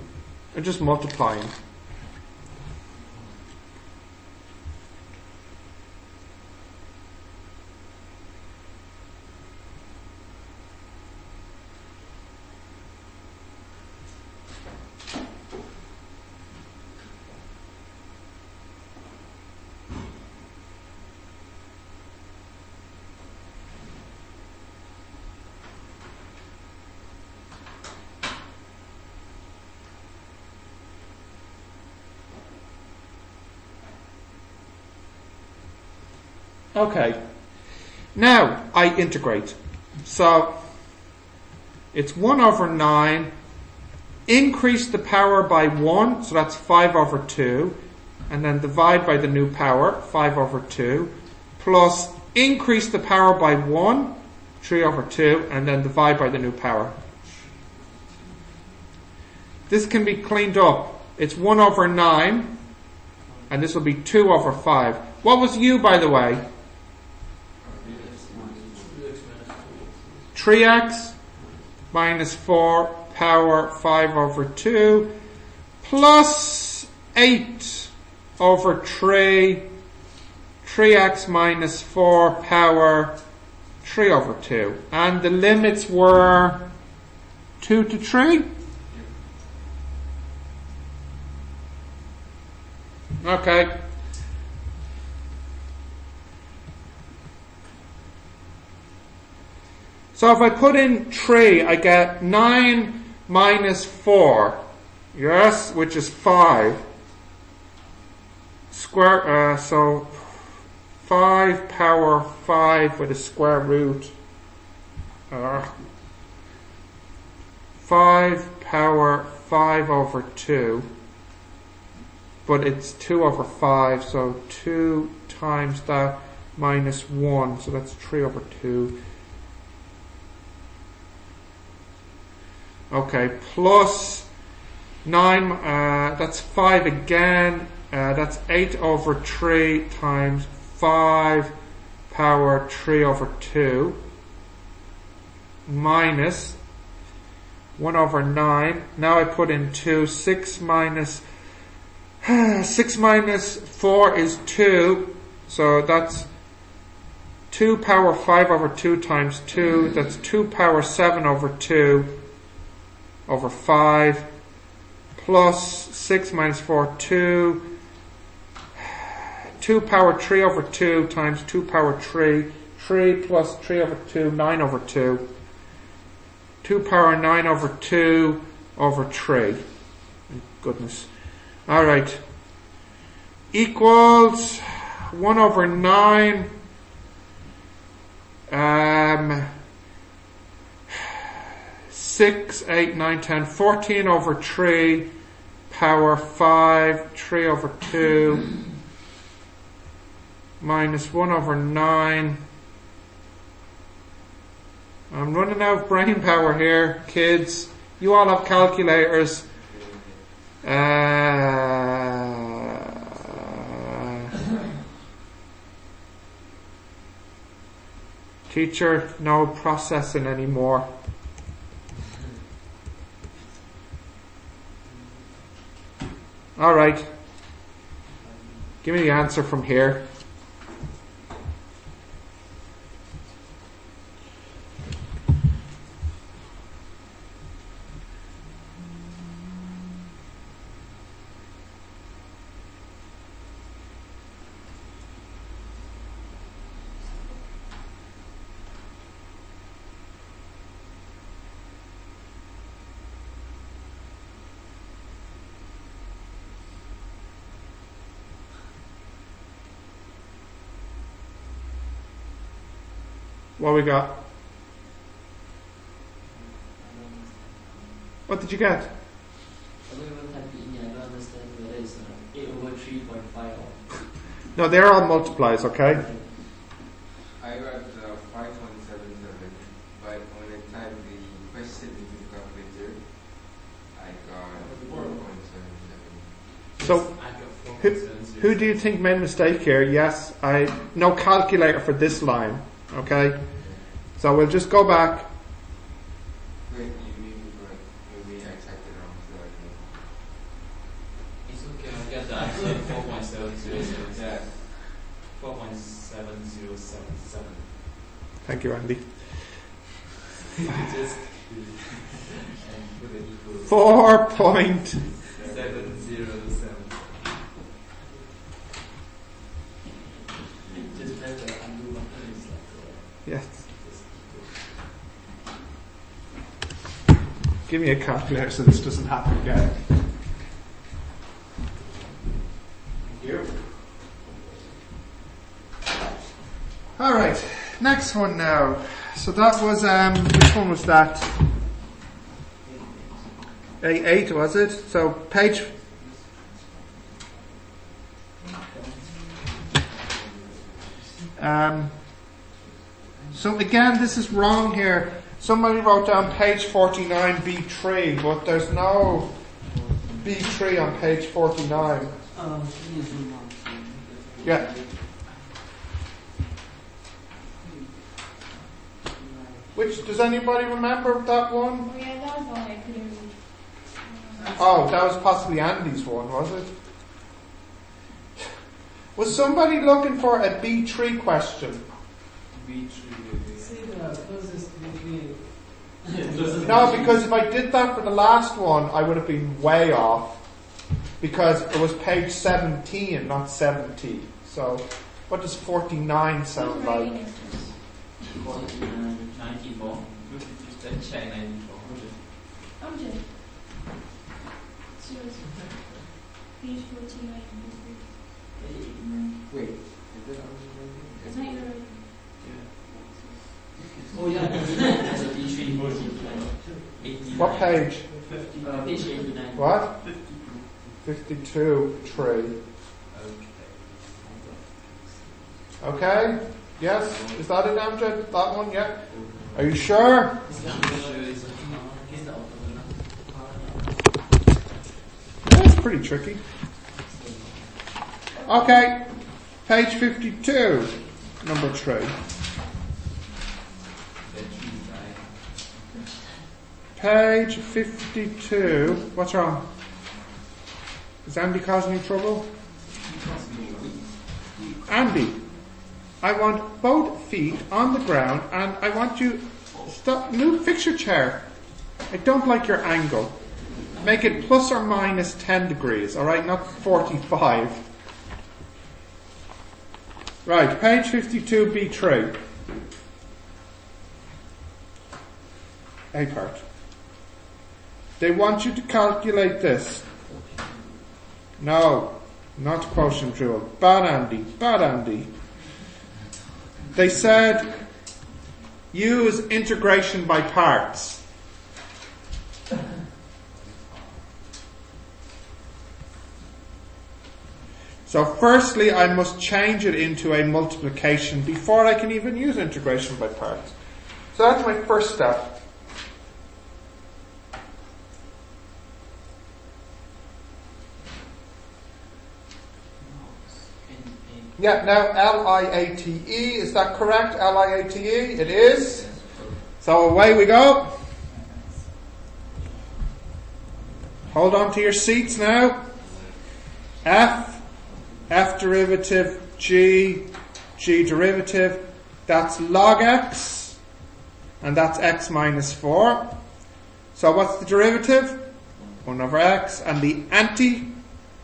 I'm just multiplying. Okay, now I integrate. So it's 1 over 9, increase the power by 1, so that's 5 over 2, and then divide by the new power, 5 over 2, plus increase the power by 1, 3 over 2, and then divide by the new power. This can be cleaned up. It's 1 over 9, and this will be 2 over 5. What was u, by the way? 3x minus 4 power 5 over 2 plus 8 over 3, 3x minus 4 power 3 over 2. And the limits were 2 to 3? Okay. So if I put in 3, I get 9 minus 4, yes, which is 5. So 5 power 5 with a square root. 5 power 5 over 2. But it's 2 over 5, so 2 times that minus 1, so that's 3 over 2. Okay, plus 9, that's 5 again. That's 8 over 3 times 5 power 3 over 2 minus 1 over 9. Now I put in 2. 6 minus 4 is 2. So that's 2 power 5 over 2 times 2. That's 2 power 7 over 2 over 5. Plus 6 minus 4, 2. 2 power 3 over 2 times 2 power 3. 3 plus 3 over 2, 9 over 2. 2 power 9 over 2 over 3. Thank goodness. Alright. Equals 1 over 9. 6, 8, 9, 10, 14 over 3 power 5, 3 over 2 minus 1 over 9. I'm running out of brain power here, kids. You all have calculators. Teacher, no processing anymore. Alright. Give me the answer from here. What we got? What did you get? I don't understand whether it's 8 over 3.5 or... No, they're all multiplies, okay? I got 5177, but when I typed the question into the calculator, I got 4.77. So, who do you think made a mistake here? Yes, no calculator for this line, okay? So we'll just go back. Wait, you mean maybe I typed it wrong, so It's okay, I get the answer 4.707. yeah. 4.70777. Thank you, Andy. Just put it equal 4.707. 707. Just press the undo button, it's like... Yes. Give me a calculator so this doesn't happen again. Thank you. Alright, next one now. So that was, which one was that? A8 was it? So page... So again, this is wrong here. Somebody wrote down page 49 B3, but there's no B3 on page 49. Yeah. Which, does anybody remember that one? Oh yeah, that was one I couldn't read. Oh, that was possibly Andy's one, was it? Was somebody looking for a B3 question? See the closest between. No, because if I did that for the last one, I would have been way off. Because it was page 17, not 70. So, what does 49 sound like? 94. Just check 94. I'm just. Page 49. Wait, is it Is that your... Oh yeah, that's a B3 What page? page 89. What? 52, 3. Okay? Yes? Is that it, Amjad? That one? Yeah? Are you sure? That's pretty tricky. Okay, page 52, number 3. Page 52. What's wrong? Is Andy causing you trouble? Andy, I want both feet on the ground and I want you stop move fix your chair. I don't like your angle. Make it plus or minus 10 degrees, alright, not 45. Right, page 52, B3. A part. They want you to calculate this. No, not quotient rule. Bad Andy, bad Andy. They said use integration by parts. So firstly, I must change it into a multiplication before I can even use integration by parts. So that's my first step. Yeah, now L-I-A-T-E, is that correct? L-I-A-T-E, it is. So away we go. Hold on to your seats now. F derivative, G derivative, that's log x, and that's x minus 4. So what's the derivative? 1 over x, and the anti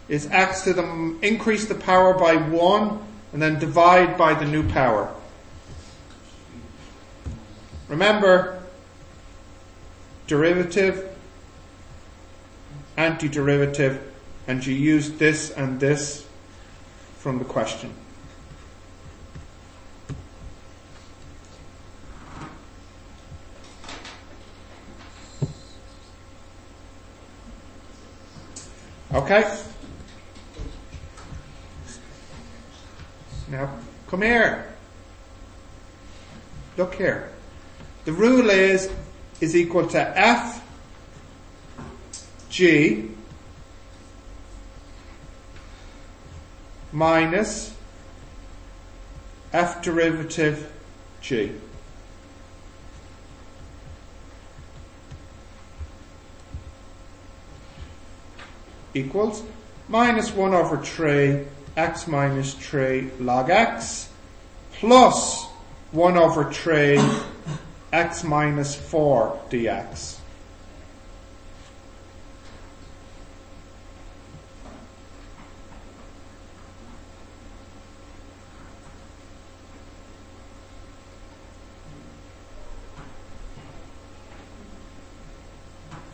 is x to the increase the power by 1 and then divide by the new power. Remember, derivative, antiderivative, and you use this and this from the question. Okay? Now, come here. Look here. The rule is equal to F G minus F derivative G. Equals minus 1 over 3 x minus 3 log x plus 1 over 3 x minus 4 dx.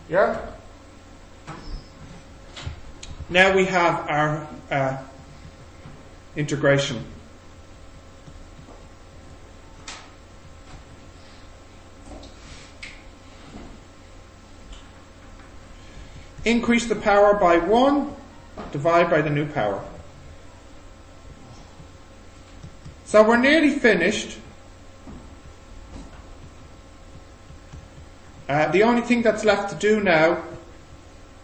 Yeah? Now we have our integration. Increase the power by 1, divide by the new power. So we're nearly finished. The only thing that's left to do now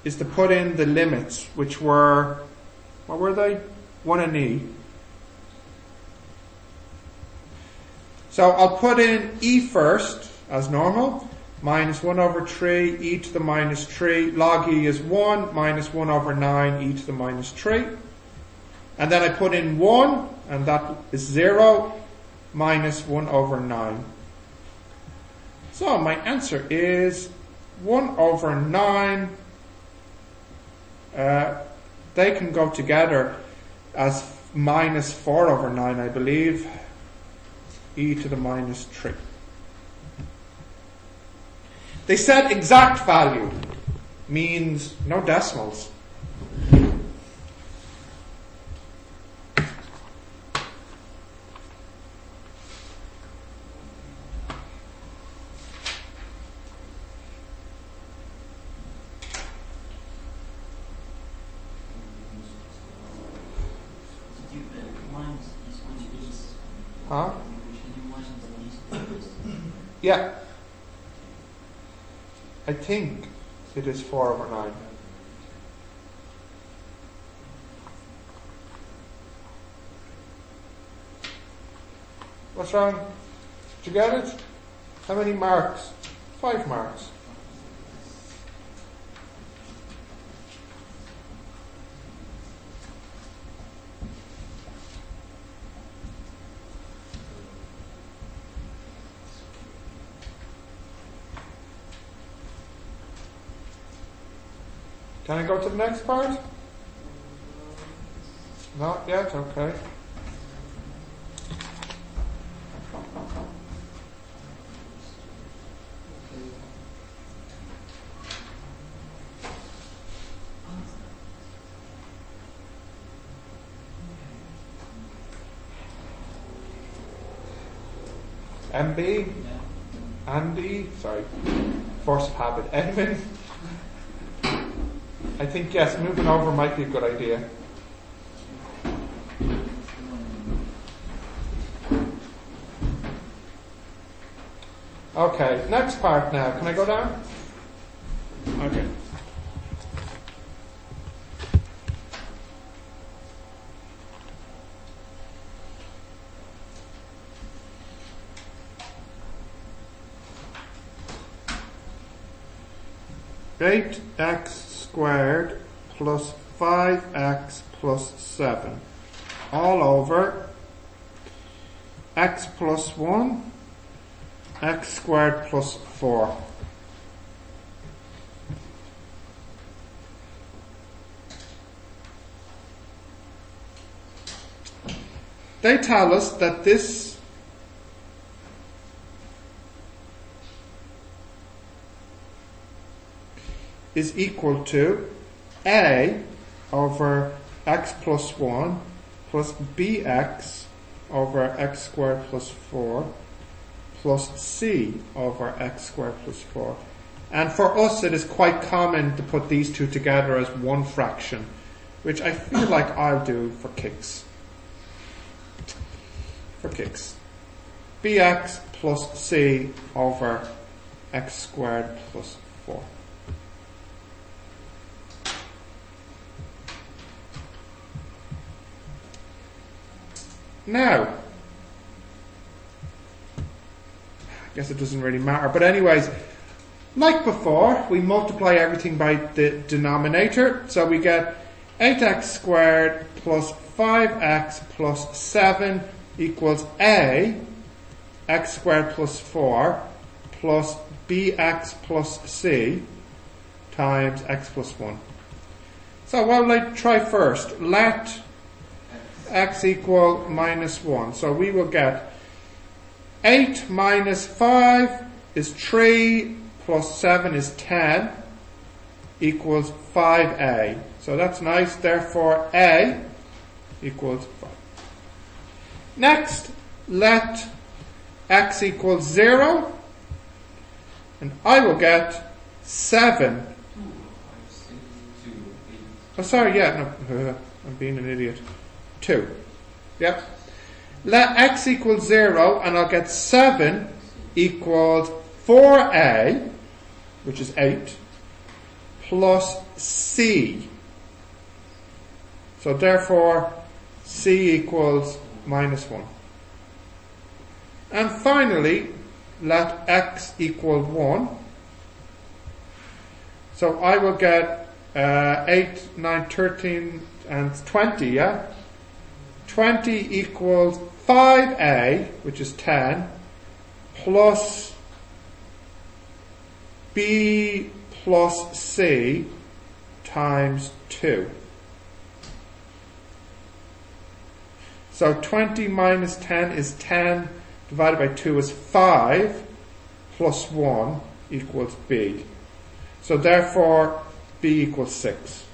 is to put in the limits, which were, what were they? 1 and e. So I'll put in e first, as normal. Minus 1 over 3, e to the minus 3. Log e is 1, minus 1 over 9, e to the minus 3. And then I put in 1, and that is 0, minus 1 over 9. So my answer is 1 over 9. They can go together as minus 4 over 9, I believe. E to the minus 3. They said exact value means no decimals. Huh? Yeah. I think it is 4 over 9. What's wrong? Did you get it? How many marks? 5 marks. Can I go to the next part? Not yet, okay. MB, Andy, sorry, force of habit, Edmund. I think, yes, moving over might be a good idea. Okay, next part now. Can I go down? Okay. Eight x squared plus 5x plus 7 all over x plus 1 x squared plus 4. They tell us that this is equal to a over x plus 1 plus bx over x squared plus 4 plus c over x squared plus 4. And for us it is quite common to put these two together as one fraction, which I feel like I'll do for kicks. Bx plus c over x squared plus 4. Now, I guess it doesn't really matter, but anyways, like before, we multiply everything by the denominator, so we get 8x squared plus 5x plus 7 equals a x squared plus 4 plus bx plus c times x plus 1. So what will I try first? Let x equal minus 1. So we will get 8 minus 5 is 3 plus 7 is 10 equals 5a. So that's nice. Therefore, a equals 5. Next, let x equal 0. And I will get 7. Oh, sorry, yeah, no, I'm being an idiot. 2. Yep. Let x equal 0 and I'll get 7 equals 4a, which is 8, plus c. So therefore, c equals minus 1. And finally, let x equal 1. So I will get 8, 9, 13, and 20, yeah? 20 equals 5a, which is 10, plus b plus c times 2. So 20 minus 10 is 10, divided by 2 is 5, plus 1 equals b. So therefore, b equals 6.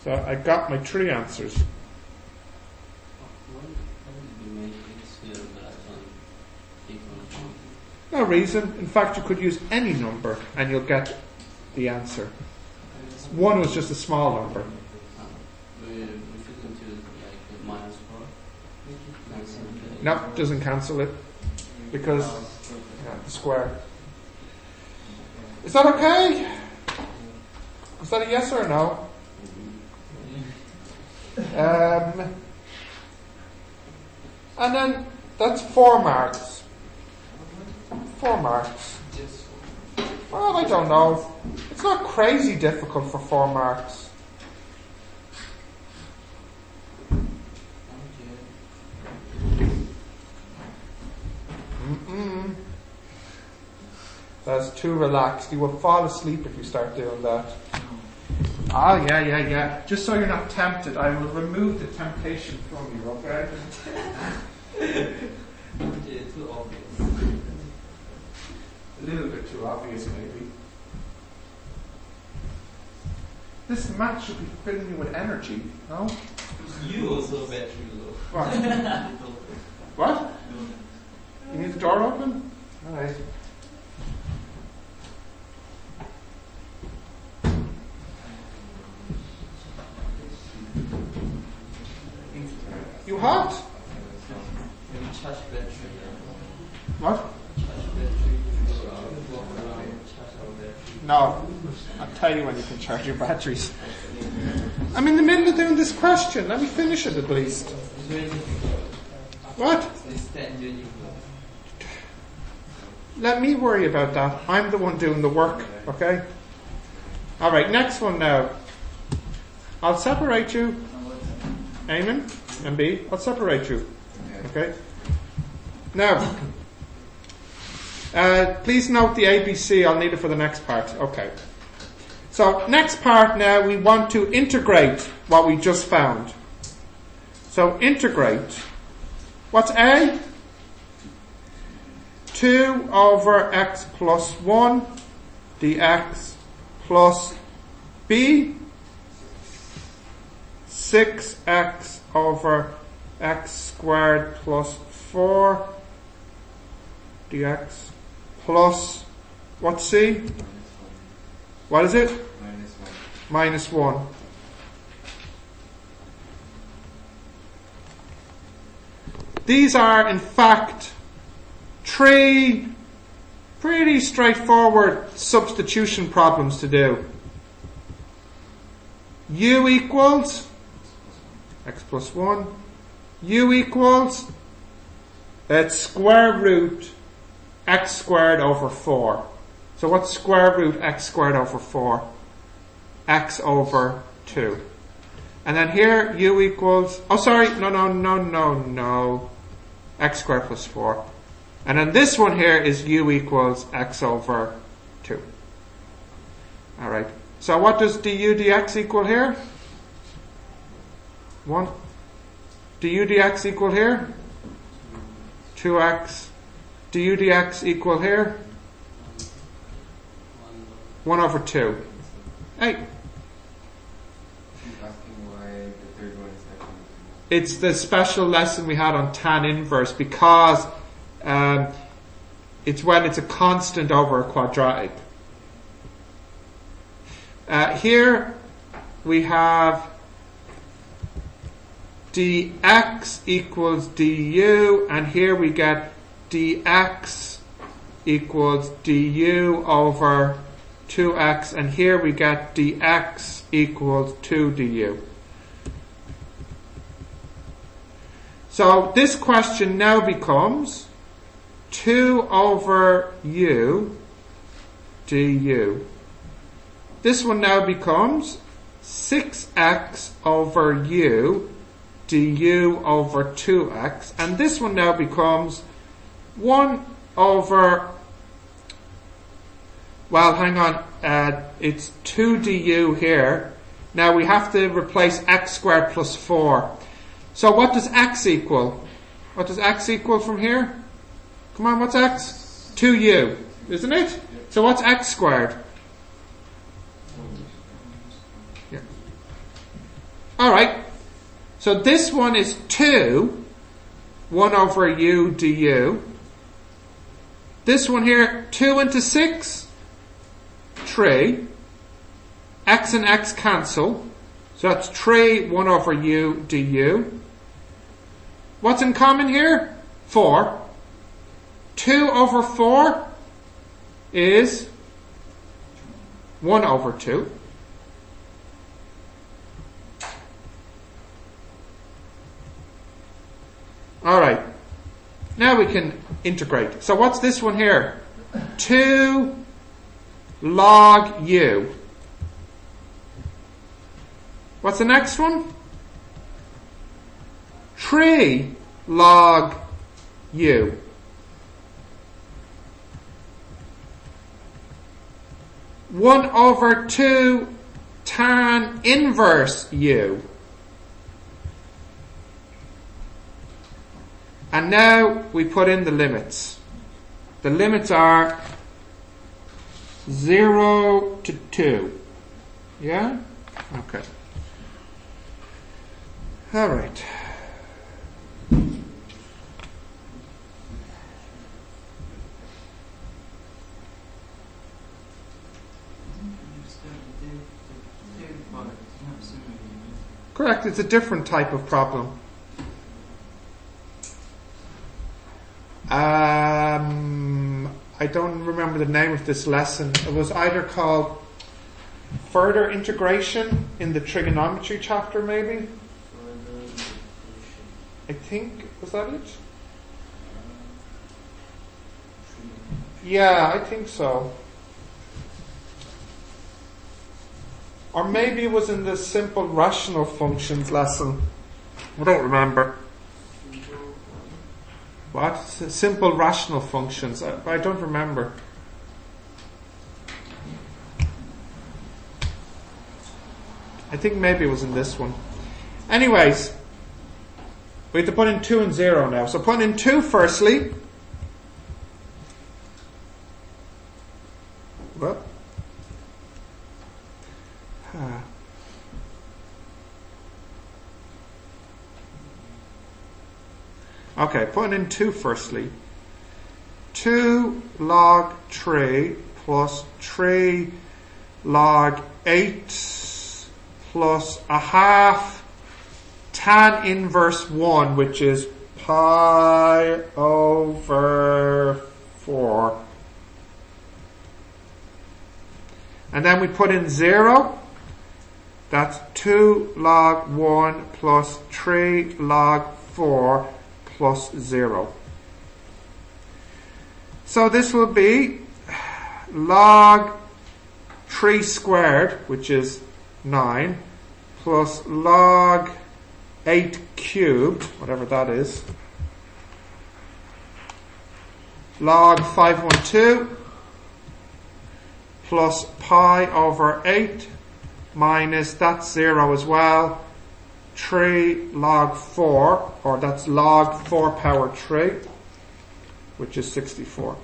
So I got my 3 answers. No reason. In fact, you could use any number and you'll get the answer. 1 was just a small number. No, doesn't cancel it because the square. Is that okay? Is that a yes or a no? And then that's 4 marks. 4 marks. Well, I don't know. It's not crazy difficult for 4 marks. That's too relaxed. You will fall asleep if you start doing that. Oh, yeah. Just so you're not tempted, I will remove the temptation from you, okay? Too obvious. A little bit too obvious, maybe. This match should be filling you with energy, no? You also battery low. What? What? You need the door open? Alright. You hot? Maybe charge battery. What? Charge battery. Walk around, charge our battery. No. I'll tell you when you can charge your batteries. I'm in the middle of doing this question. Let me finish it at least. It's very difficult. What? It's genuine. Let me worry about that. I'm the one doing the work, okay? Alright, next one now. I'll separate you. Eamon and B. I'll separate you. Okay? Now, please note the ABC. I'll need it for the next part. Okay. So, next part now, we want to integrate what we just found. So, integrate. What's A? 2 over x plus 1 dx plus B 6x over x squared plus 4 dx plus, what's C? What is it? Minus 1. These are, in fact, 3 pretty straightforward substitution problems to do. U equals x plus 1. U equals, it's square root x squared over 4. So what's square root x squared over 4? X over 2. And then here, u equals, no. X squared plus 4. And then this one here is u equals x over 2. Alright. So what does du dx equal here? 1. Du dx equal here? 2x. Du dx equal here? 1 over 2. Hey. It's the special lesson we had on tan inverse because it's when it's a constant over a quadratic. Here we have dx equals du, and here we get dx equals du over 2x, and here we get dx equals 2 du. So this question now becomes 2 over u du. This one now becomes 6x over u du over 2x. And this one now becomes 1 over, well, hang on, it's 2 du here. Now we have to replace x squared plus 4. So what does x equal? What does x equal from here? Come on, what's x? 2u, isn't it? So what's x squared? Yeah. Alright. So this one is 2, 1 over u du. This one here, 2 into 6, 3. X and x cancel. So that's 3, 1 over u du. What's in common here? 4. 2 over 4 is 1 over 2. Alright. Now we can integrate. So what's this one here? 2 log u. What's the next one? 3 log u. One over 2 tan inverse u. And now we put in the limits. The limits are 0 to 2. Yeah? Okay. All right. Correct, it's a different type of problem. I don't remember the name of this lesson. It was either called Further Integration in the Trigonometry chapter, maybe? I think, was that it? Yeah, I think so. Or maybe it was in the simple rational functions lesson. I don't remember. What? Simple rational functions. I don't remember. I think maybe it was in this one. Anyways, we have to put in 2 and 0 now. So put in 2 firstly. What? Okay, putting in 2 firstly. 2 log 3 plus 3 log 8 plus a half tan inverse 1, which is pi over 4. And then we put in 0. That's 2 log 1 plus 3 log 4 plus 0. So this will be log 3 squared, which is 9, plus log 8 cubed, whatever that is, log 512, plus pi over 8, minus, that's 0 as well, 3 log 4, or that's log 4 power 3, which is 64.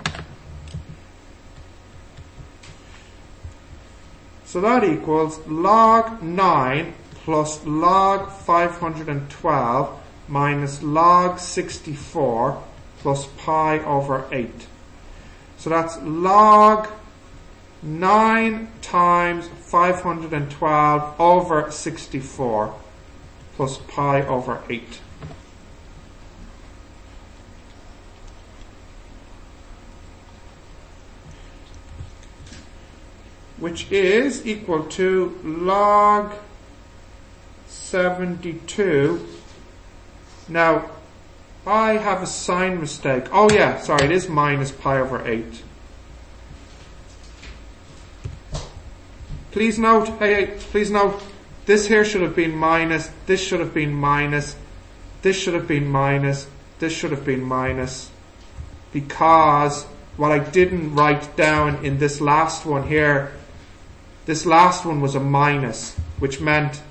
So that equals log 9 plus log 512 minus log 64 plus pi over 8. So that's log 9 times 512 over 64 plus pi over 8. Which is equal to log 72. Now, I have a sign mistake. Oh yeah, sorry, it is minus pi over 8. Please note, please note, this here should have been minus, this should have been minus, this should have been minus, this should have been minus, because what I didn't write down in this last one here, this last one was a minus, which meant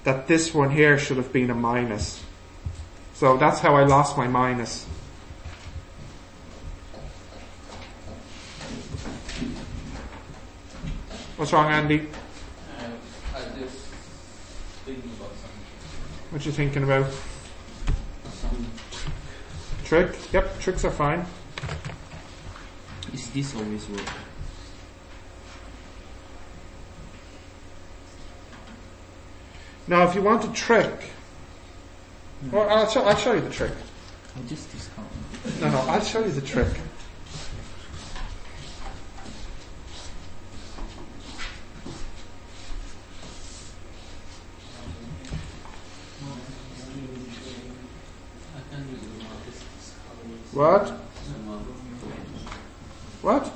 that this one here should have been a minus. So that's how I lost my minus. What's wrong, Andy? I just thinking about something. What you thinking about? Trick? Yep, tricks are fine. Is this always work? Now, if you want a trick, well, I'll show you the trick. I'll just discount. No, I'll show you the trick. I can't do it. What? What?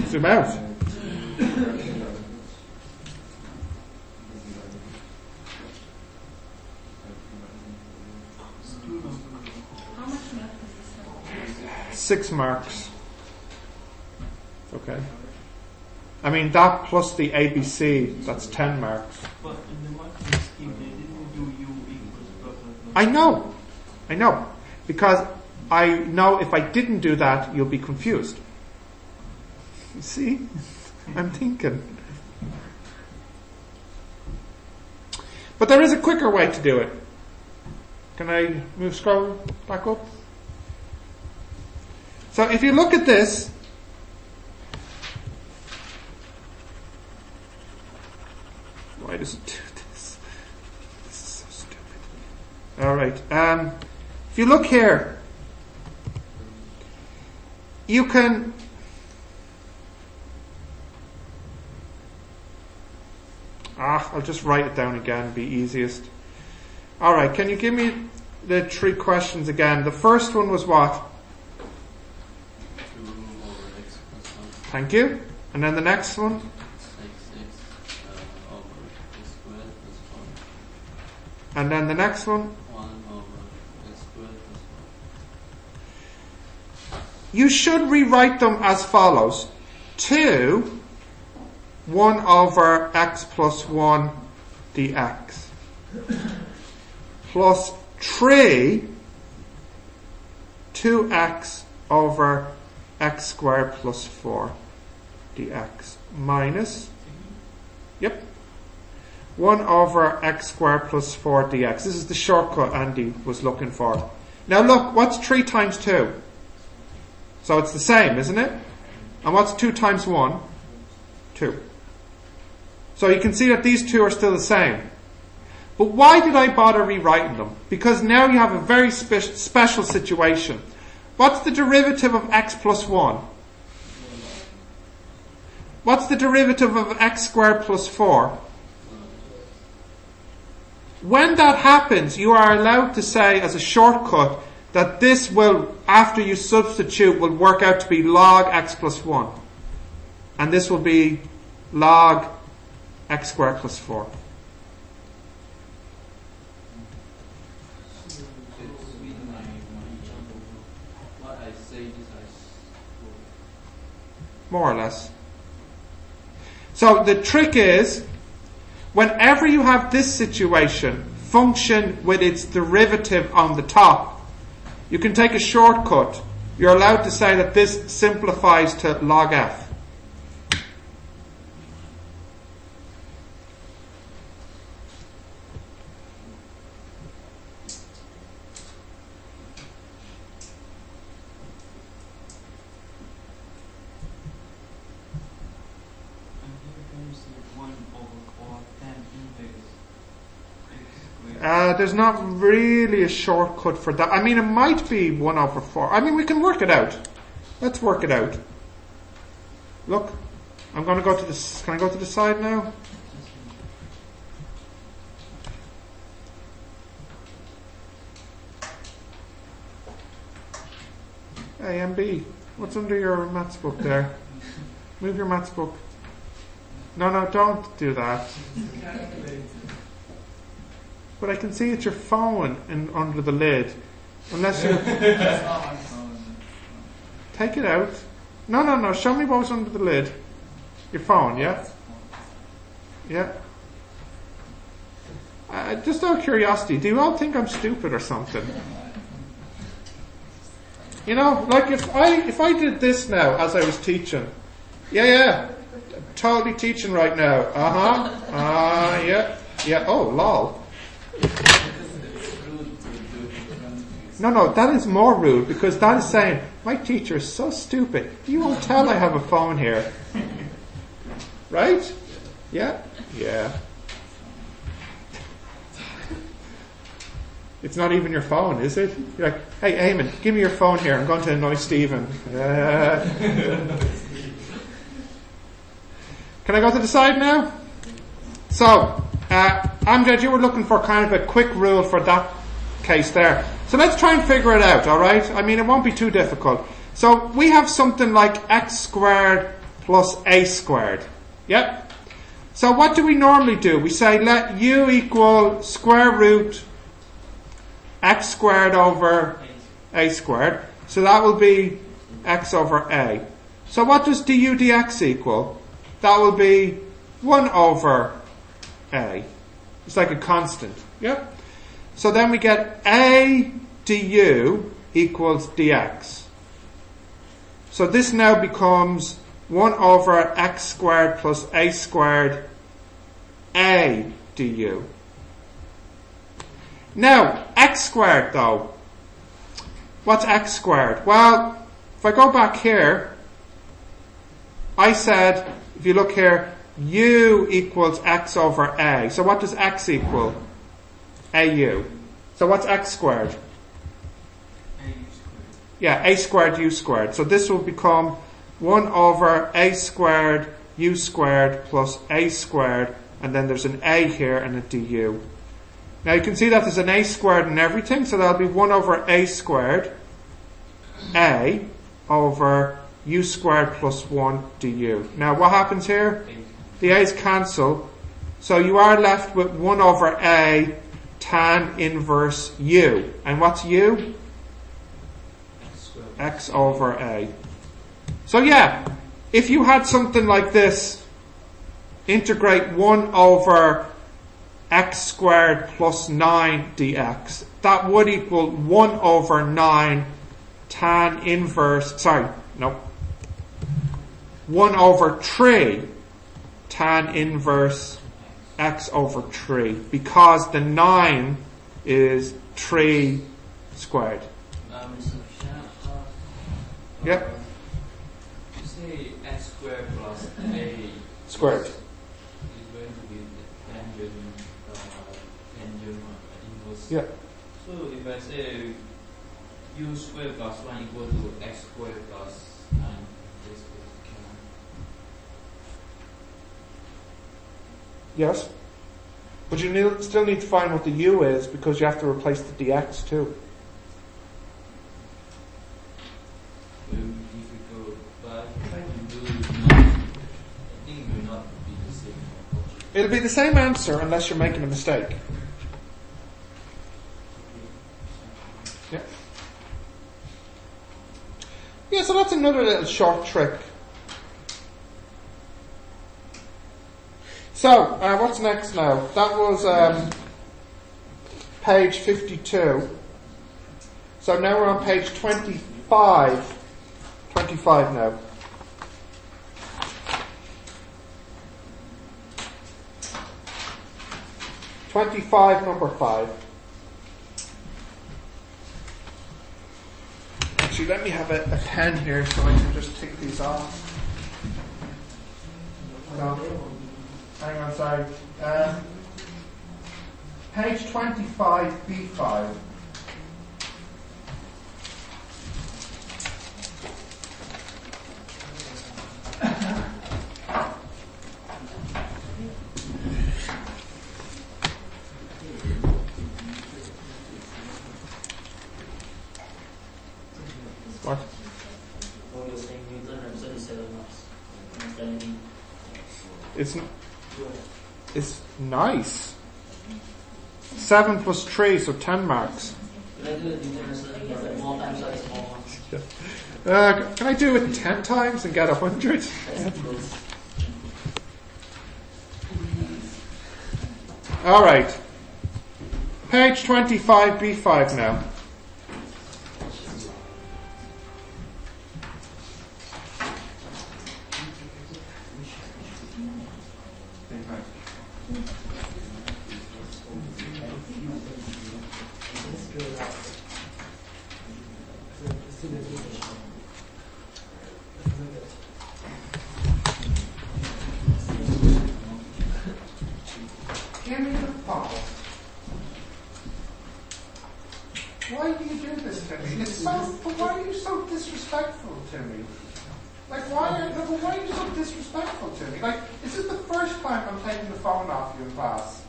Zoom out. How much math does this have? 6 marks. Okay. I mean, that plus the ABC, that's 10 marks. But in the marking scheme, they didn't do U equals blah, blah, blah. I know. Because I know if I didn't do that, you'll be confused. You see? I'm thinking. But there is a quicker way to do it. Can I scroll back up? So if you look at this, why does it do this? This is so stupid. Alright, if you look here, you can I'll just write it down again, be easiest. Alright, can you give me the 3 questions again? The first one was what? 2 over x plus 1. Thank you. And then the next one? X over x squared plus 1. And then the next one? 1 over x squared plus 1. You should rewrite them as follows. 2, 1 over x plus 1 dx. Plus 3, 2x over x squared plus 4 dx. Minus, 1 over x squared plus 4 dx. This is the shortcut Andy was looking for. Now look, what's 3 times 2? So it's the same, isn't it? And what's 2 times 1? 2. So you can see that these two are still the same. But why did I bother rewriting them? Because now you have a very special situation. What's the derivative of x plus 1? What's the derivative of x squared plus 4? When that happens, you are allowed to say as a shortcut that this will, after you substitute, will work out to be log x plus 1. And this will be log x squared plus 4. What I say is More or less. So the trick is, whenever you have this situation, function with its derivative on the top, you can take a shortcut. You're allowed to say that this simplifies to log f. There's not really a shortcut for that. I mean, it might be 1 over 4. I mean, we can work it out. Let's work it out. Look, I'm going to go to this. Can I go to the side now? Hey, MB, what's under your maths book there? Move your maths book. No, don't do that. But I can see it's your phone under the lid. Unless you... Take it out. No. Show me what was under the lid. Your phone, yeah? Yeah. Just out of curiosity, do you all think I'm stupid or something? You know, like if I did this now as I was teaching. Yeah. Totally teaching right now. Yeah. Oh, lol. No, that is more rude because that is saying, my teacher is so stupid. You won't tell I have a phone here. Right? Yeah. It's not even your phone, is it? You're like, hey, Eamon, give me your phone here. I'm going to annoy Stephen. Can I go to the side now? So, Amjad, you were looking for kind of a quick rule for that case there. So So let's try and figure it out, alright? I mean, it won't be too difficult. So we have something like x squared plus a squared. Yep? So what do we normally do? We say let u equal square root x squared over a squared. So that will be x over a. So what does du dx equal? That will be 1 over a. It's like a constant. Yep? So then we get a du equals dx. So this now becomes 1 over x squared plus a squared a du. Now, x squared though. What's x squared? Well, if I go back here, I said, if you look here, u equals x over a. So what does x equal? Au. So what's x squared? Yeah, a squared u squared. So this will become 1 over a squared u squared plus a squared, and then there's an a here and a du. Now you can see that there's an a squared in everything, so that'll be 1 over a squared a over u squared plus 1 du. Now what happens here? The a's cancel, so you are left with 1 over a tan inverse u. And what's u? X over a. So yeah, if you had something like this, integrate 1 over x squared plus 9 dx, that would equal 1 over 9 tan inverse, 1 over 3 tan inverse x over 3, because the 9 is 3 squared. Yep. You say x squared plus a Squared. is going to be the tangent inverse. Yeah. So if I say u squared plus 1 equal to x squared plus 9, this is Yes. But you still need to find what the u is, because you have to replace the dx too. difficult, but if I can do it now, I think it will not be the same. It'll be the same answer unless you're making a mistake. Yeah. Yeah, so that's another little short trick. So, what's next now? That was page 52. So now we're on page 25. 25 now. Number 5. Actually, let me have a pen here so I can just take these off. No. Hang on, sorry. Page 25, B5. What? Oh, you're saying Newton represented 7 mass. It's nice. 7 plus 3, so 10 marks. Can I do it Newton more times or small ones? Can I do it 10 times and get 100? That's close. Alright. Page 25, B5 now. Give me the ball. Why do you do this to me? Why are you so disrespectful to me? Like, why are you so disrespectful to me? Like, is this the first time I'm taking the phone off you in class?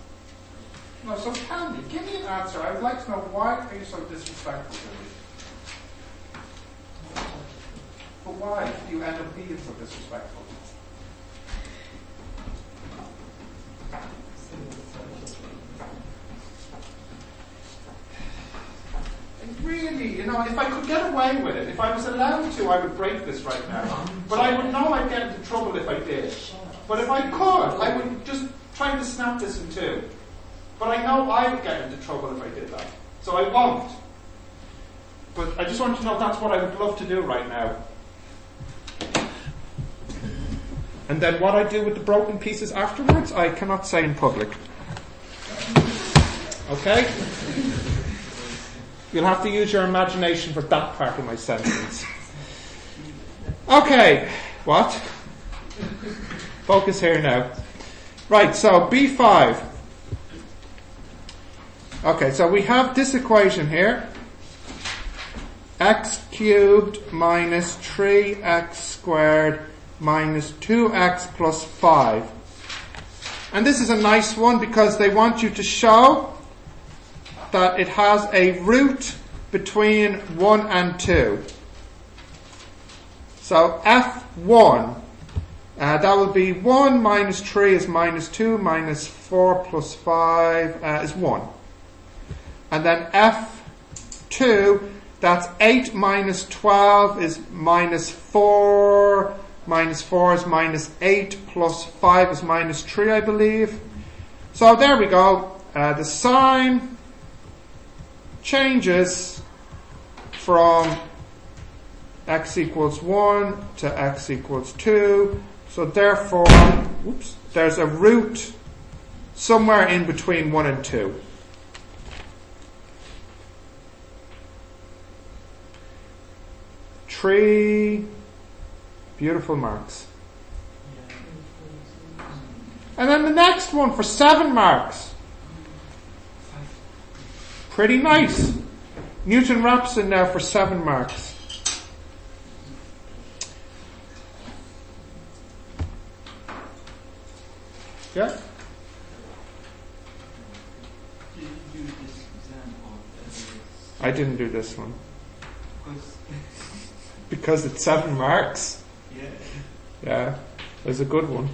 No, so tell me, give me an answer. I would like to know why are you so disrespectful to me? But why do you end up being so disrespectful? Really, if I could get away with it, if I was allowed to, I would break this right now. But I would know I'd get into trouble if I did. But if I could, I would just try to snap this in two. But I know I would get into trouble if I did that. So I won't. But I just want you to know that's what I would love to do right now. And then what I do with the broken pieces afterwards, I cannot say in public. Okay? You'll have to use your imagination for that part of my sentence. Okay. What? Focus here now. Right, so B5. Okay, so we have this equation here. X cubed minus 3x squared minus 2x plus 5. And this is a nice one because they want you to show that it has a root between 1 and 2. So F1, that will be 1 minus 3 is minus 2, minus 4 plus 5 is 1. And then F2, that's 8 minus 12 is minus 4, minus 4 is minus 8, plus 5 is minus 3, I believe. So there we go. The sign changes from x equals 1 to x equals 2. So therefore, there's a root somewhere in between 1 and 2. Three beautiful marks. And then the next one for 7 marks. Pretty nice. Newton-Raphson now for 7 marks. Yeah? Did you do this exam or I didn't do this one. Because it's 7 marks? Yeah. Yeah, it was a good one.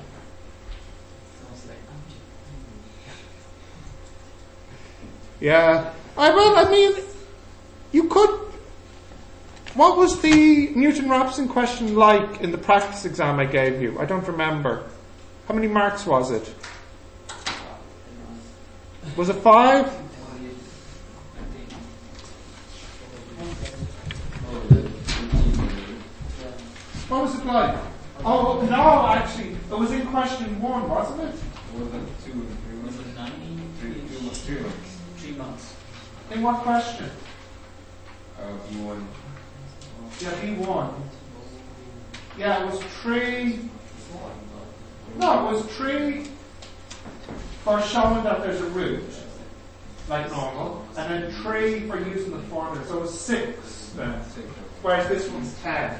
Yeah. I mean, you could... What was the Newton-Raphson question like in the practice exam I gave you? I don't remember. How many marks was it? Was it 5? What was it like? Oh, no, actually. It was in question 1, wasn't it? Was it 2 and 3 Was it 9? 3 months. In what question? B1. Yeah, B1. Yeah, it was 3. No, it was 3 for showing that there's a root, like normal, and then 3 for using the formula. So it was 6 then. Whereas this one's 10.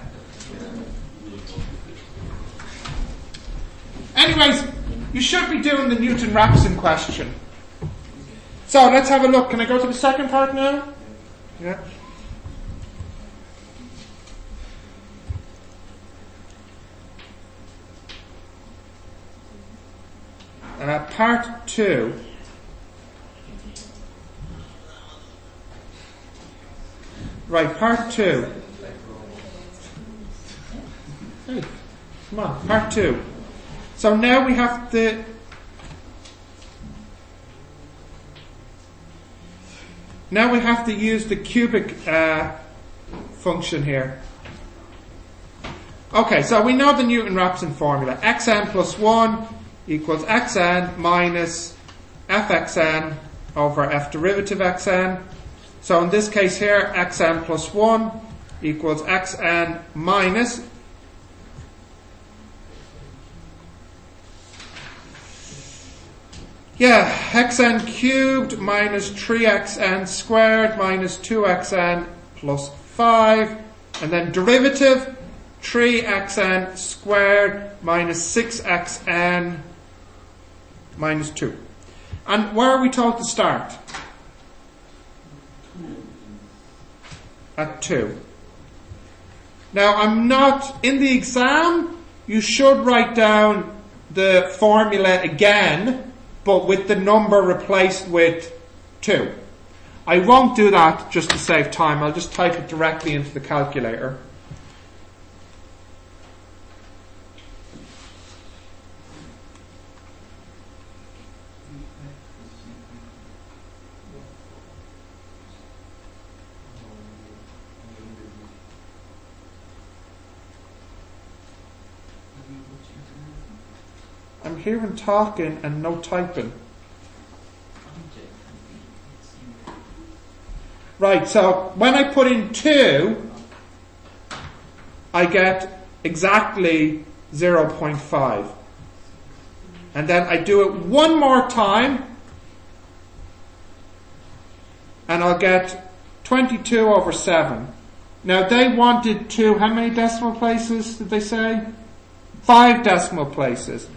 Anyways, you should be doing the Newton-Raphson question. So let's have a look. Can I go to the second part now? Yeah. Part 2. Right, part 2. Hey, come on, part 2. So now we have to... Now we have to use the cubic function here. Okay, so we know the Newton-Raphson formula. Xn plus 1 equals xn minus fxn over f derivative xn. So in this case here, xn plus 1 equals xn minus xn cubed minus 3xn squared minus 2xn plus 5, and then derivative 3xn squared minus 6xn minus 2. And where are we told to start? At 2. Now, I'm not, in the exam, you should write down the formula again, but with the number replaced with 2. I won't do that just to save time. I'll just type it directly into the calculator. I'm hearing talking and no typing. Right, so when I put in 2, I get exactly 0.5. And then I do it one more time, and I'll get 22 over 7. Now they wanted how many decimal places did they say? 5 decimal places.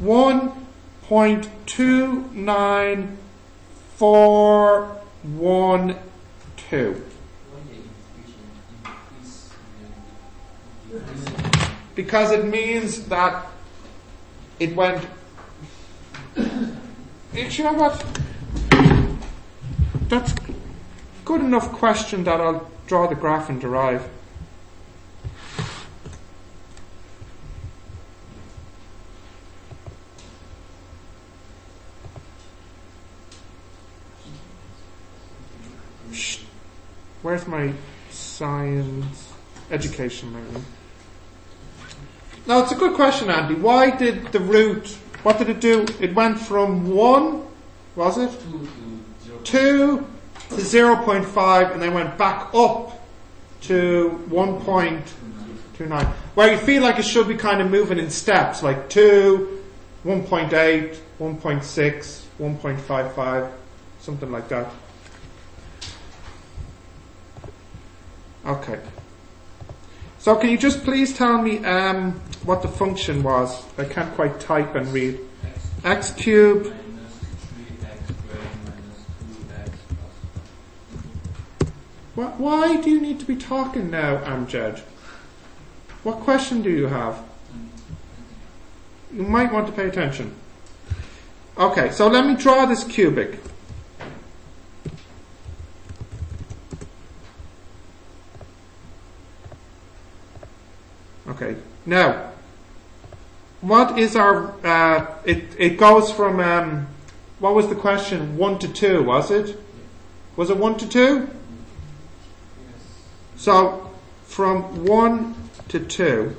1.29412. Because it means that it went. You know what? That's good enough question that I'll draw the graph and derive. Where's my science education learning? No, it's a good question, Andy. Why did the root, what did it do? It went from 1, was it? 2 to 0.5, and then went back up to 1.29. Where you feel like it should be kind of moving in steps, like 2, 1.8, 1.6, 1.55, something like that. Okay. So can you just please tell me what the function was? I can't quite type and read. X cubed. Minus 3x squared minus 2x plus. Why do you need to be talking now, Amjad? What question do you have? You might want to pay attention. Okay, so let me draw this cubic. Okay, now, what is our, it goes from, what was the question, 1 to 2, was it? Was it 1 to 2? So, from 1 to 2,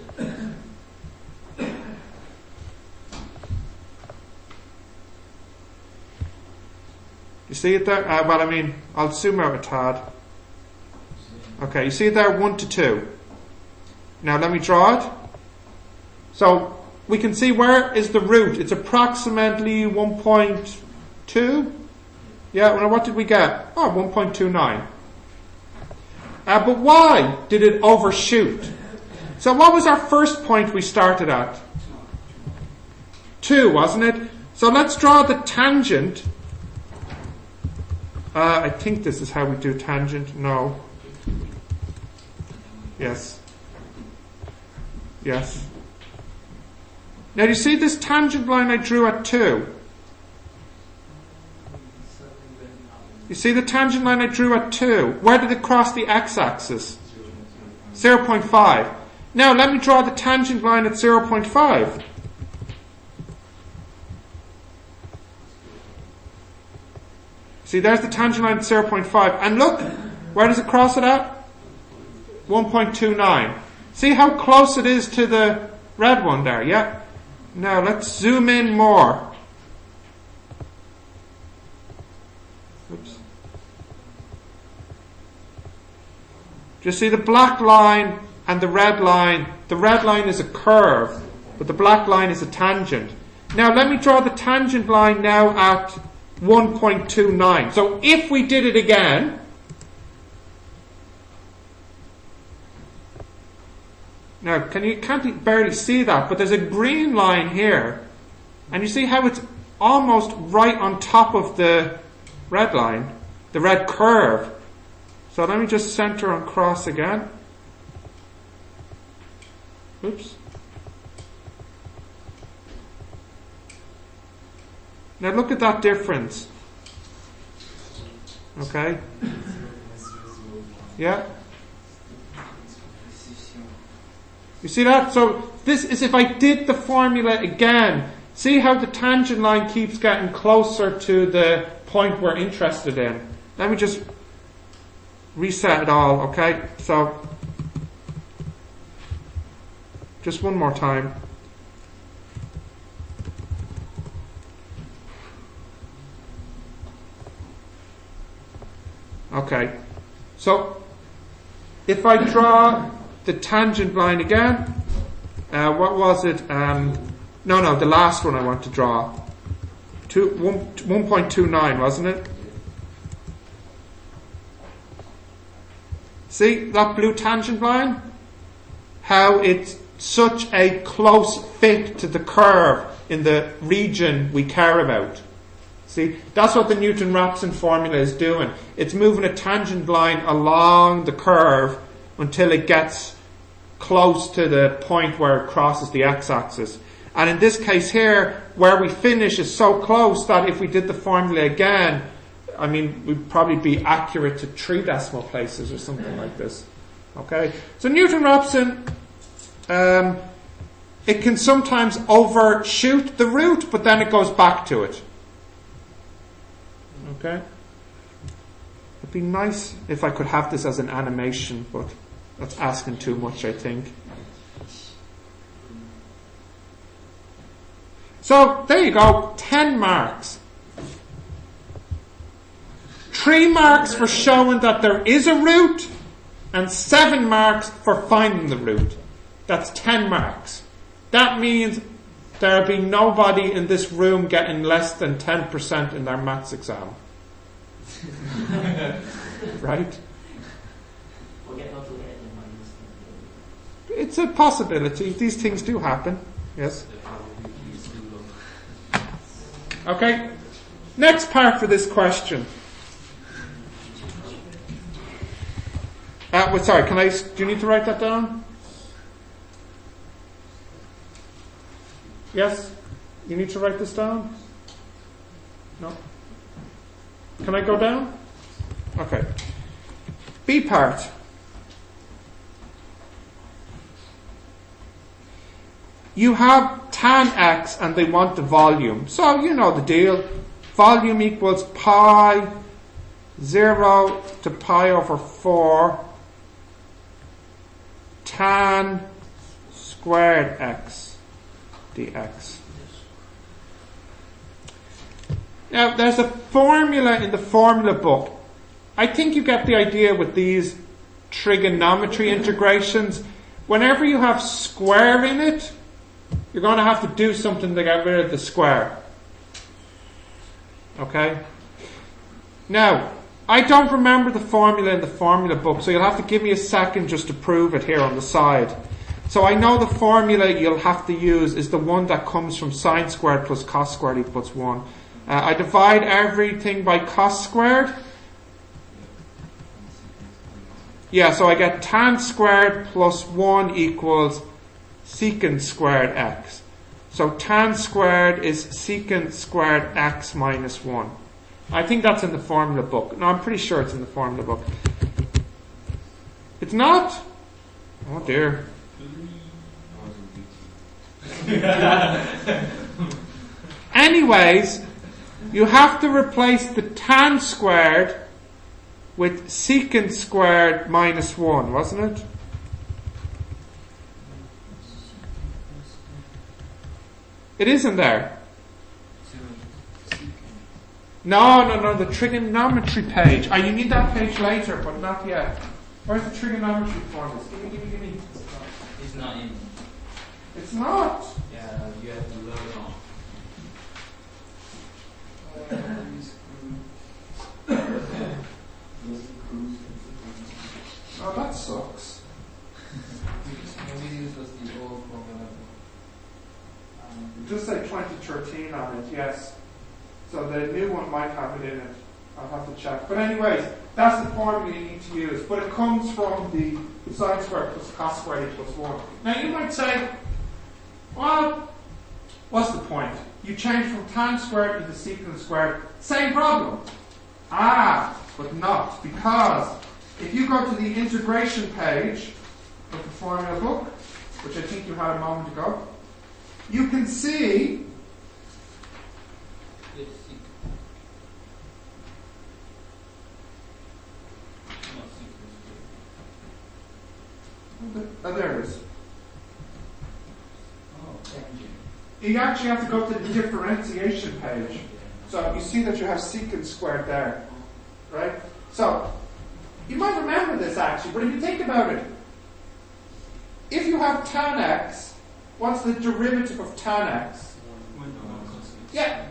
you see it there? Well, I mean, I'll zoom out a tad. Okay, you see it there, 1 to 2. Now let me draw it. So we can see where is the root. It's approximately 1.2. Yeah, well, what did we get? Oh, 1.29. But why did it overshoot? So what was our first point we started at? 2, wasn't it? So let's draw the tangent. I think this is how we do tangent. No. Yes. Yes. Now, do you see this tangent line I drew at 2? You see the tangent line I drew at 2? Where did it cross the x-axis? 0.5. Now, let me draw the tangent line at 0.5. See, there's the tangent line at 0.5. And look, where does it cross it at? 1.29. See how close it is to the red one there, yeah? Now let's zoom in more. Oops. Do you see the black line and the red line? The red line is a curve, but the black line is a tangent. Now let me draw the tangent line now at 1.29. So if we did it again, now, can't barely see that, but there's a green line here. And you see how it's almost right on top of the red line, the red curve. So let me just center and cross again. Oops. Now look at that difference. Okay? Yeah? You see that? So this is if I did the formula again. See how the tangent line keeps getting closer to the point we're interested in. Let me just reset it all, okay? So, just one more time. Okay. So, if I draw the tangent line again, what was it? No, the last one I want to draw. 1.29, wasn't it? See that blue tangent line? How it's such a close fit to the curve in the region we care about. See, that's what the Newton-Raphson formula is doing. It's moving a tangent line along the curve until it gets close to the point where it crosses the x-axis. And in this case here, where we finish is so close that if we did the formula again, I mean, we'd probably be accurate to 3 decimal places or something like this. Okay? So Newton-Raphson, it can sometimes overshoot the root, but then it goes back to it. Okay? It'd be nice if I could have this as an animation, but that's asking too much, I think. So, there you go, 10 marks. 3 marks for showing that there is a root, and 7 marks for finding the root. That's 10 marks. That means there'll be nobody in this room getting less than 10% in their maths exam. Right? It's a possibility. These things do happen. Yes? Okay. Next part for this question. Sorry, do you need to write that down? Yes? You need to write this down? No? Can I go down? Okay. B part. You have tan x and they want the volume. So you know the deal. Volume equals pi 0 to pi over 4 tan squared x dx. Now there's a formula in the formula book. I think you get the idea with these trigonometry integrations. Whenever you have square in it, you're going to have to do something to get rid of the square. Okay? Now, I don't remember the formula in the formula book, so you'll have to give me a second just to prove it here on the side. So I know the formula you'll have to use is the one that comes from sine squared plus cos squared equals 1. I divide everything by cos squared. Yeah, so I get tan squared plus 1 equals secant squared x. So tan squared is secant squared x minus 1. I think that's in the formula book. No, I'm pretty sure it's in the formula book. It's not? Oh dear. Anyways, you have to replace the tan squared with secant squared minus 1, wasn't it? It isn't there. No, the trigonometry page. You need that page later, but not yet. Where's the trigonometry formulas? Give me. It's not in. It's not. Yeah, you have to learn on. Oh, that sucks. Maybe this was the old formula. Just say 2013 on it, yes. So the new one might have it in it. I'll have to check. But anyways, that's the formula you need to use. But it comes from the sine squared plus cos squared equals 1. Now you might say, well, what's the point? You change from tan squared into secant squared. Same problem. But not. Because if you go to the integration page of the formula book, which I think you had a moment ago, you can see there it is. You actually have to go to the differentiation page. So you see that you have secant squared there. Right? So, you might remember this actually, but if you think about it, if you have tan x, what's the derivative of tan x? Yeah.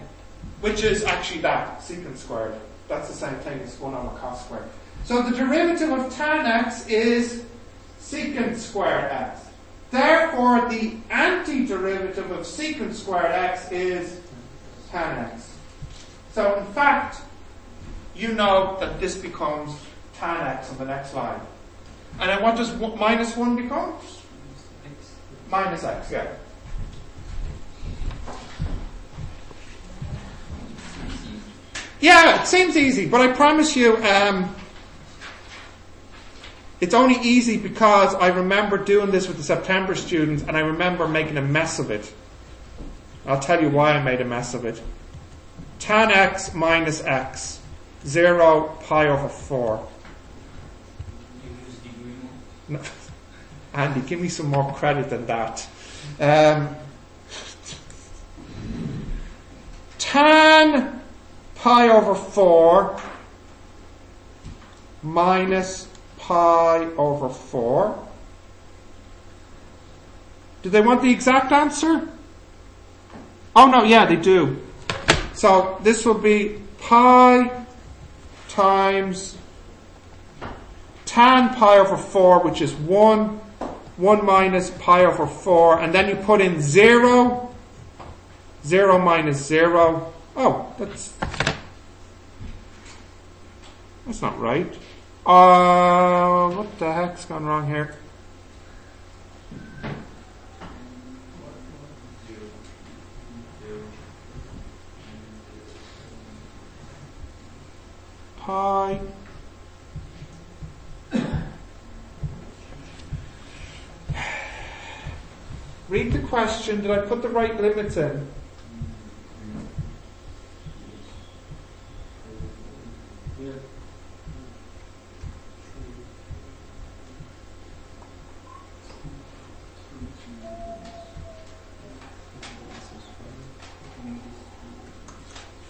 Which is actually that, secant squared. That's the same thing as 1 over cos squared. So the derivative of tan x is secant squared x. Therefore, the antiderivative of secant squared x is tan x. So, in fact, you know that this becomes tan x on the next line. And then what does minus 1 become? Minus x, yeah. Yeah, it seems easy, but I promise you, it's only easy because I remember doing this with the September students and I remember making a mess of it. I'll tell you why I made a mess of it. Tan x minus x, 0 pi over 4. No. Andy, give me some more credit than that. Tan pi over 4 minus pi over 4. Do they want the exact answer? Oh no, yeah, they do. So this will be pi times tan pi over 4, which is 1 minus pi over 4, and then you put in 0 minus 0. Oh, that's not right. What the heck's gone wrong here? Pi read the question. Did I put the right limits in?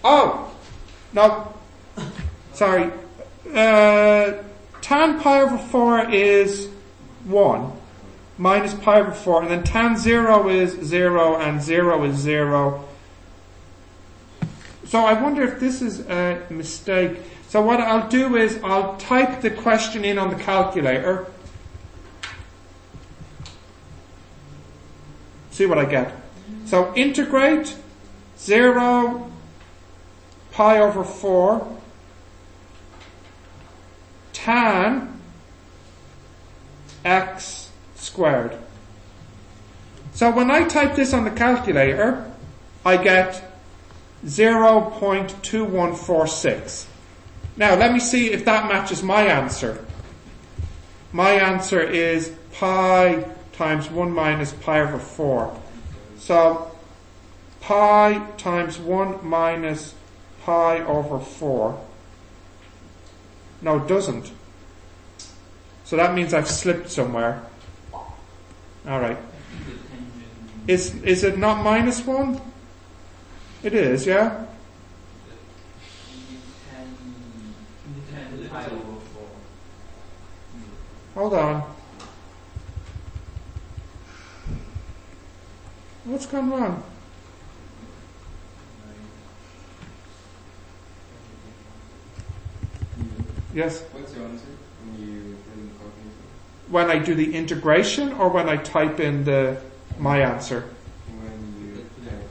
Oh, no, sorry. Tan pi over 4 is 1 minus pi over 4, and then tan 0 is 0 and 0 is 0. So I wonder if this is a mistake. So what I'll do is I'll type the question in on the calculator. See what I get. So integrate 0 pi over 4 tan x squared. So when I type this on the calculator, I get 0.2146. Now let me see if that matches my answer. My answer is pi times 1 minus pi over 4. So pi times 1 minus pi over 4. No, it doesn't. So that means I've slipped somewhere. Alright. Is it not minus 1? It is, yeah? Hold on. What's gone wrong? Yes? What's your answer when you put in the calculator? When I do the integration or when I type in my answer? When you type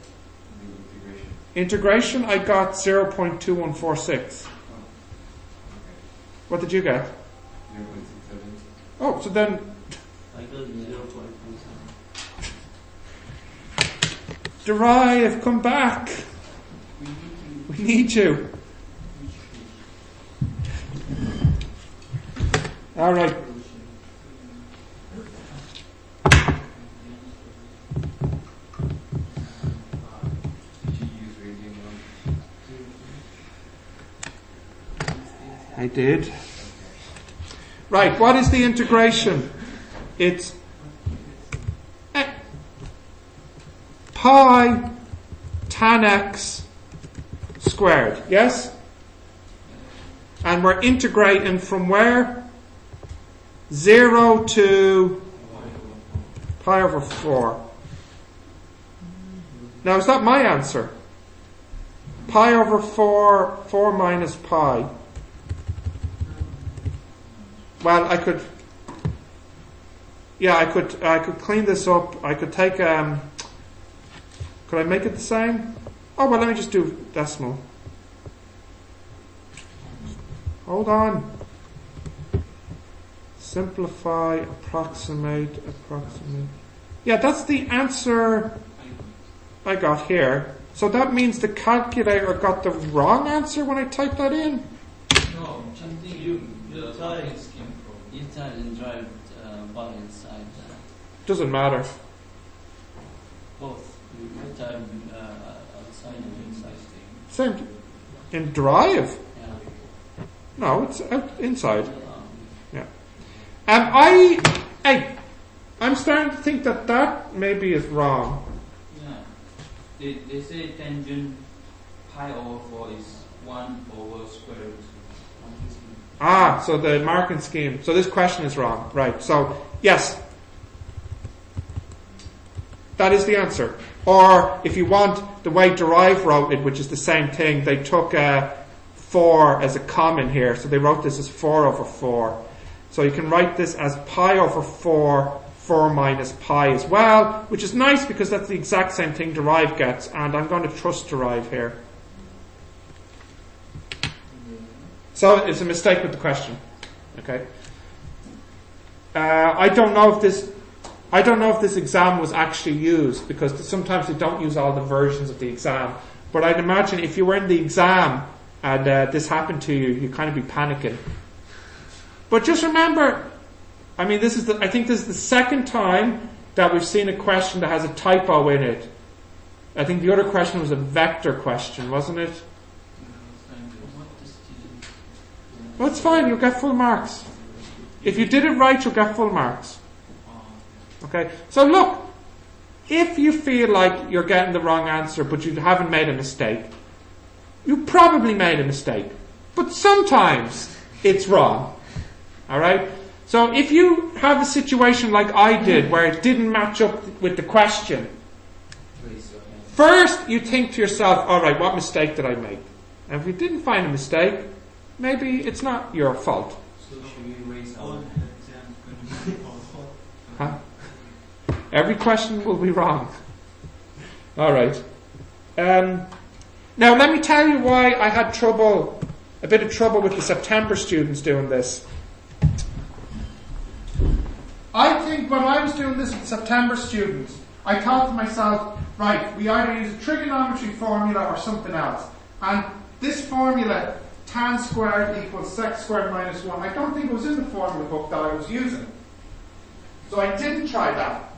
the integration. Integration, I got 0.2146. What did you get? 0.67. Oh, so then I got 0.27. derive, come back. We need you. All right. Did you use radian one? I did. Right, what is the integration? It's pi tan x squared, yes? And we're integrating from where? 0 to pi over 4. Now, is that my answer? Pi over 4, 4 minus pi. Well, I could clean this up. I could take, could I make it the same? Oh, well, let me just do decimal. Hold on. Simplify, approximate. Yeah, that's the answer I got here. So that means the calculator got the wrong answer when I typed that in? No, something you the markings came from. Inside and drive bar inside. Doesn't matter. Both. You type outside and inside. Same. In drive? Yeah. No, it's out inside. Um, I'm starting to think that maybe is wrong. Yeah. They say tangent pi over 4 is 1 over square root. Ah, so the marking scheme. So this question is wrong. Right. So, yes. That is the answer. Or, if you want, the way Derive wrote it, which is the same thing, they took 4 as a common here. So they wrote this as 4 over 4. So you can write this as pi over 4, 4 minus pi as well, which is nice because that's the exact same thing Derive gets, and I'm going to trust Derive here. So it's a mistake with the question. Okay. I don't know if this exam was actually used, because sometimes they don't use all the versions of the exam. But I'd imagine if you were in the exam and this happened to you, you'd kind of be panicking. But just remember, I mean, I think this is the second time that we've seen a question that has a typo in it. I think the other question was a vector question, wasn't it? Well, it's fine, you'll get full marks. If you did it right, you'll get full marks. Okay, so look, if you feel like you're getting the wrong answer but you haven't made a mistake, you probably made a mistake. But sometimes it's wrong. Alright? So if you have a situation like I did where it didn't match up with the question, first you think to yourself, alright, what mistake did I make? And if you didn't find a mistake, maybe it's not your fault. So should we raise our Huh? Every question will be wrong. Alright. Now let me tell you why I had a bit of trouble with the September students doing this. I think when I was doing this with September students, I thought to myself, right, we either use a trigonometry formula or something else. And this formula, tan squared equals sec squared minus 1, I don't think it was in the formula book that I was using. So I didn't try that.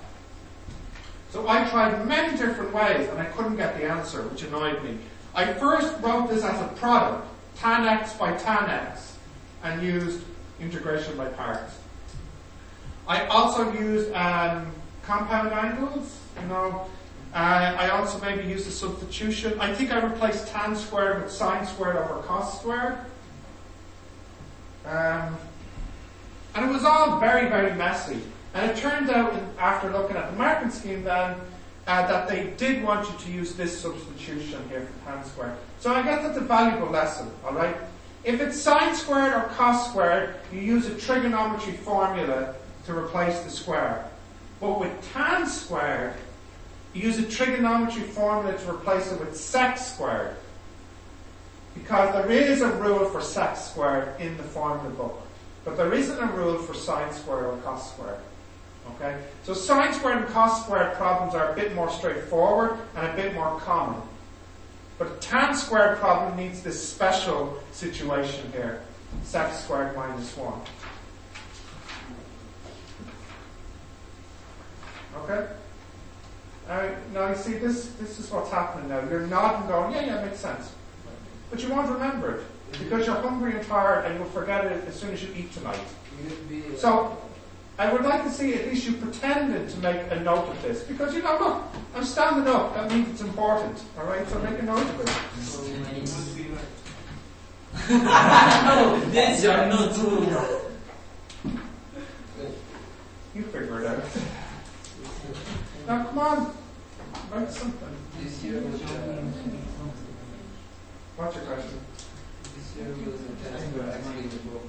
So I tried many different ways and I couldn't get the answer, which annoyed me. I first wrote this as a product, tan x by tan x, and used integration by parts. I also used compound angles, I also maybe used a substitution. I think I replaced tan squared with sine squared over cos squared. And it was all very, very messy. And it turned out, after looking at the marking scheme then, that they did want you to use this substitution here for tan squared. So I guess that's a valuable lesson, alright? If it's sine squared or cos squared, you use a trigonometry formula to replace the square. But with tan squared, you use a trigonometry formula to replace it with sec squared. Because there is a rule for sec squared in the formula book. But there isn't a rule for sine squared or cos squared. Okay? So sine squared and cos squared problems are a bit more straightforward and a bit more common. But a tan squared problem needs this special situation here. Sec squared minus 1. Okay? Now you see, this is what's happening now. You're nodding going, yeah, makes sense. But you won't remember it. Because you're hungry and tired and you'll forget it as soon as you eat tonight. So, I would like to see at least you pretended to make a note of this. Because, look, I'm standing up. That means it's important. Alright, so make a note of it. No, that's your note too. You figure it out. Now, come on. Write something. This year was What's your question? this year was a test for actually the book.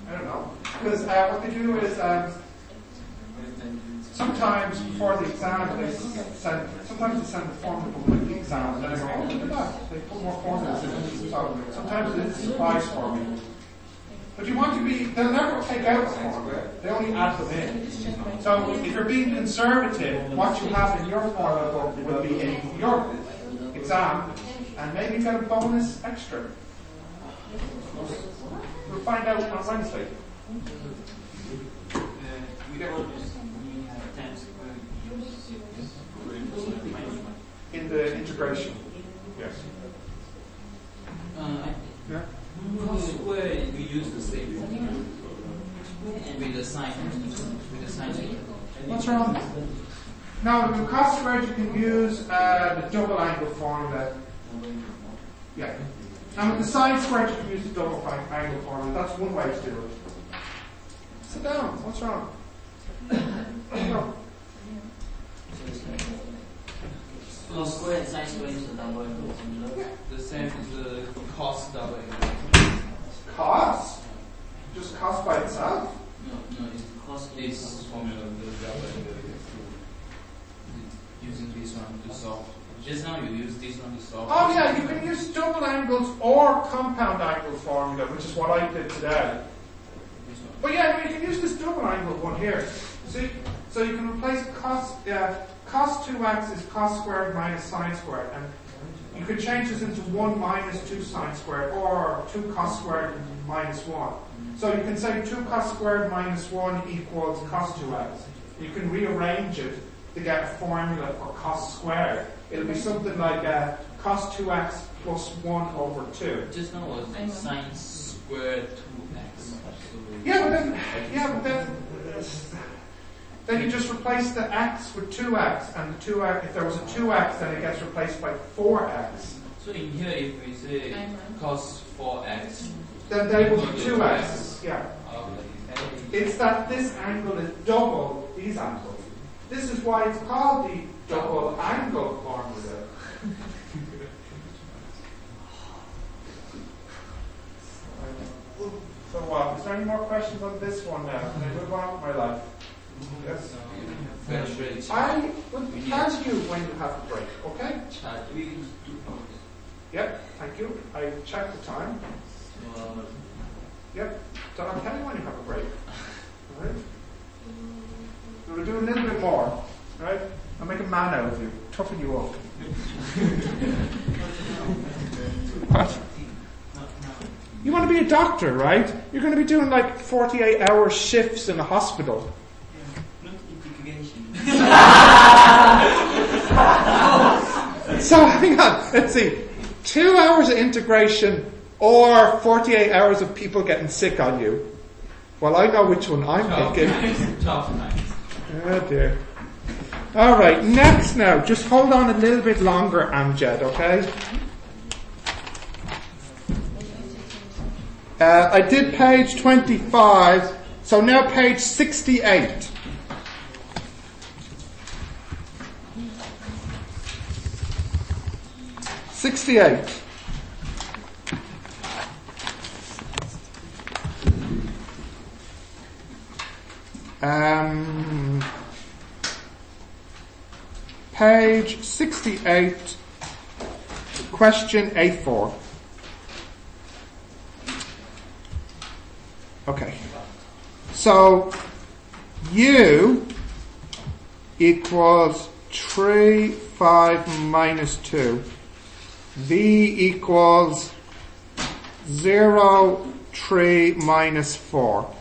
I don't know. Because what they do is sometimes before the exam they send the formula book with the exam and then I go, oh, look at that. They put more formulas in it. So sometimes it's a surprise for me. But you want to be, they'll never take out the formula. They only add them in. So if you're being conservative, what you have in your formula book will be in your exam and maybe you get a bonus extra. We'll find out on Wednesday. In the integration. Yes. Yeah. Cos square, we use the same formula. And with the sine. What's wrong? Now, with cos squared, you can use the double angle formula. Yeah. And with the sine squared, you can use the double angle formula. That's one way to do it. Sit down. What's wrong? No. Cos square and sine square is a double angle formula. The same as the cos double. Cos? Just cos by itself? No, it's cos This formula, the double angle. Using this one to solve. Just now you use this one to solve. Oh yeah, you can use double angles or compound angle formula, which is what I did today. This one. But yeah, no, you can use this double angle one here. See? So you can replace cos 2x is cos squared minus sine squared. And you could change this into 1 minus 2 sine squared or 2 cos squared minus 1. So you can say 2 cos squared minus 1 equals cos 2x. You can rearrange it to get a formula for cos squared. It'll be something like cos 2x plus 1 over 2. Just now was sine squared 2x. So Then you just replace the x with 2x, and the 2x, if there was a 2x, then it gets replaced by 4x. So in here, if we say cos 4x, Then they will be 2x. Yeah. okay. It's that this angle is double these angles. This is why it's called the double angle formula. So what? Is there any more questions on this one now? Can I move on with my life? Yes. I will tell you when you have a break, okay? Yep, thank you. I checked the time. Yep, so I'll tell you when you have a break. Alright? We'll do a little bit more. Alright? I'll make a man out of you, toughen you up. What? You want to be a doctor, right? You're going to be doing like 48-hour shifts in a hospital. Not integration. So hang on, let's see. 2 hours of integration or 48 hours of people getting sick on you. Well, I know which one I'm thinking. Tough night. Oh dear. Alright, next now. Just hold on a little bit longer, Amjad, okay? I did page 25, so now page 68. page 68, question A4. Okay. So, U equals 3, 5 minus 2. V equals 0, 3 minus 4.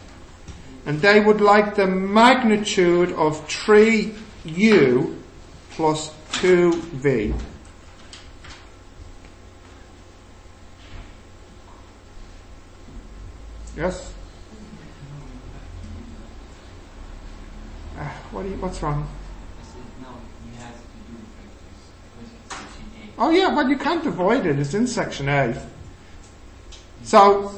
And they would like the magnitude of 3U plus 2V. Yes? What's wrong? Oh yeah, well you can't avoid it. It's in section A. So,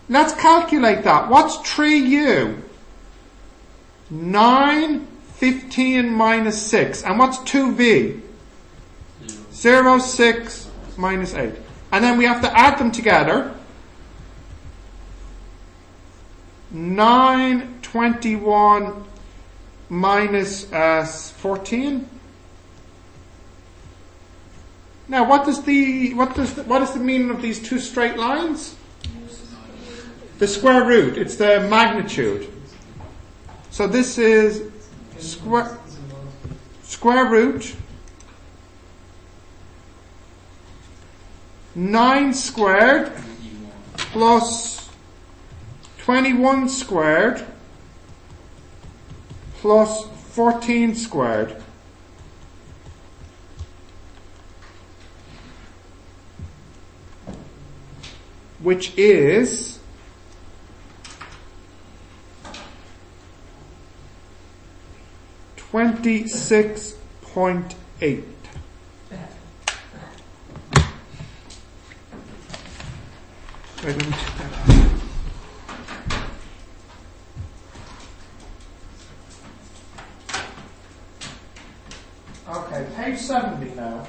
let's calculate that. What's 3U? 9, 15 minus 6. And what's 2V? 0, 6 minus 8. And then we have to add them together. 9, 21 minus 14. Now, what is the meaning of these two straight lines? The square root. It's the magnitude. So this is square root 9 squared plus 21 squared plus 14 squared. Which is 26.8. Wait, let me check that out. Okay, page 70 now.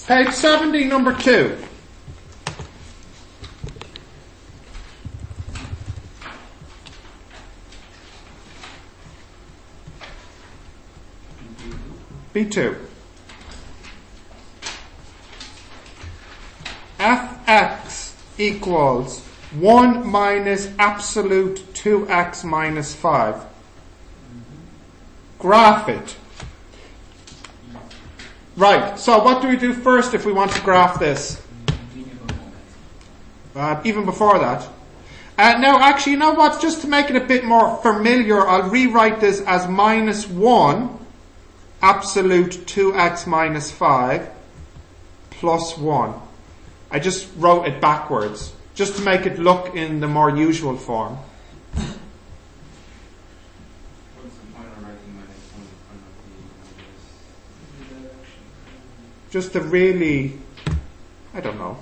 Page 70, number 2. B2. Fx equals 1 minus absolute 2x minus 5. Graph it. Right, so what do we do first if we want to graph this? Even before that. Now, actually, you know what? Just to make it a bit more familiar, I'll rewrite this as minus 1 absolute 2x minus 5 plus 1. I just wrote it backwards, just to make it look in the more usual form. What's the point of writing minus 1 in front of the numbers? Just to really, I don't know.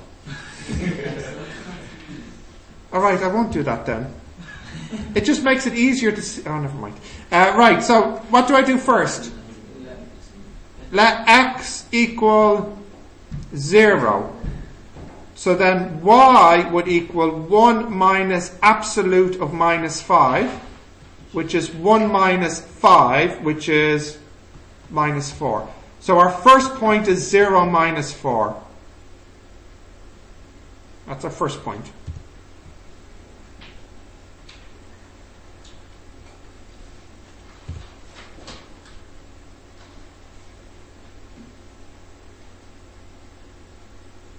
Alright, I won't do that then. It just makes it easier to see. Oh, never mind. Right, so what do I do first? Let x equal 0. So then y would equal 1 minus absolute of minus 5, which is 1 minus 5, which is minus 4. So our first point is 0 minus 4. That's our first point.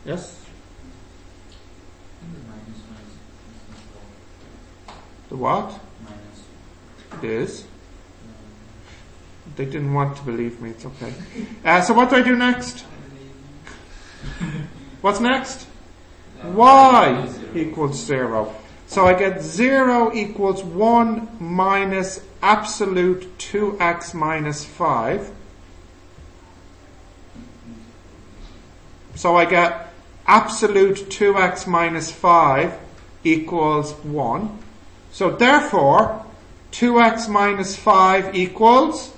Yes? The what? It is. They didn't want to believe me, it's okay. So what do I do next? What's next? Y equals 0. So I get 0 equals 1 minus absolute 2x minus 5. So I get absolute 2x minus 5 equals 1. So therefore, 2x minus 5 equals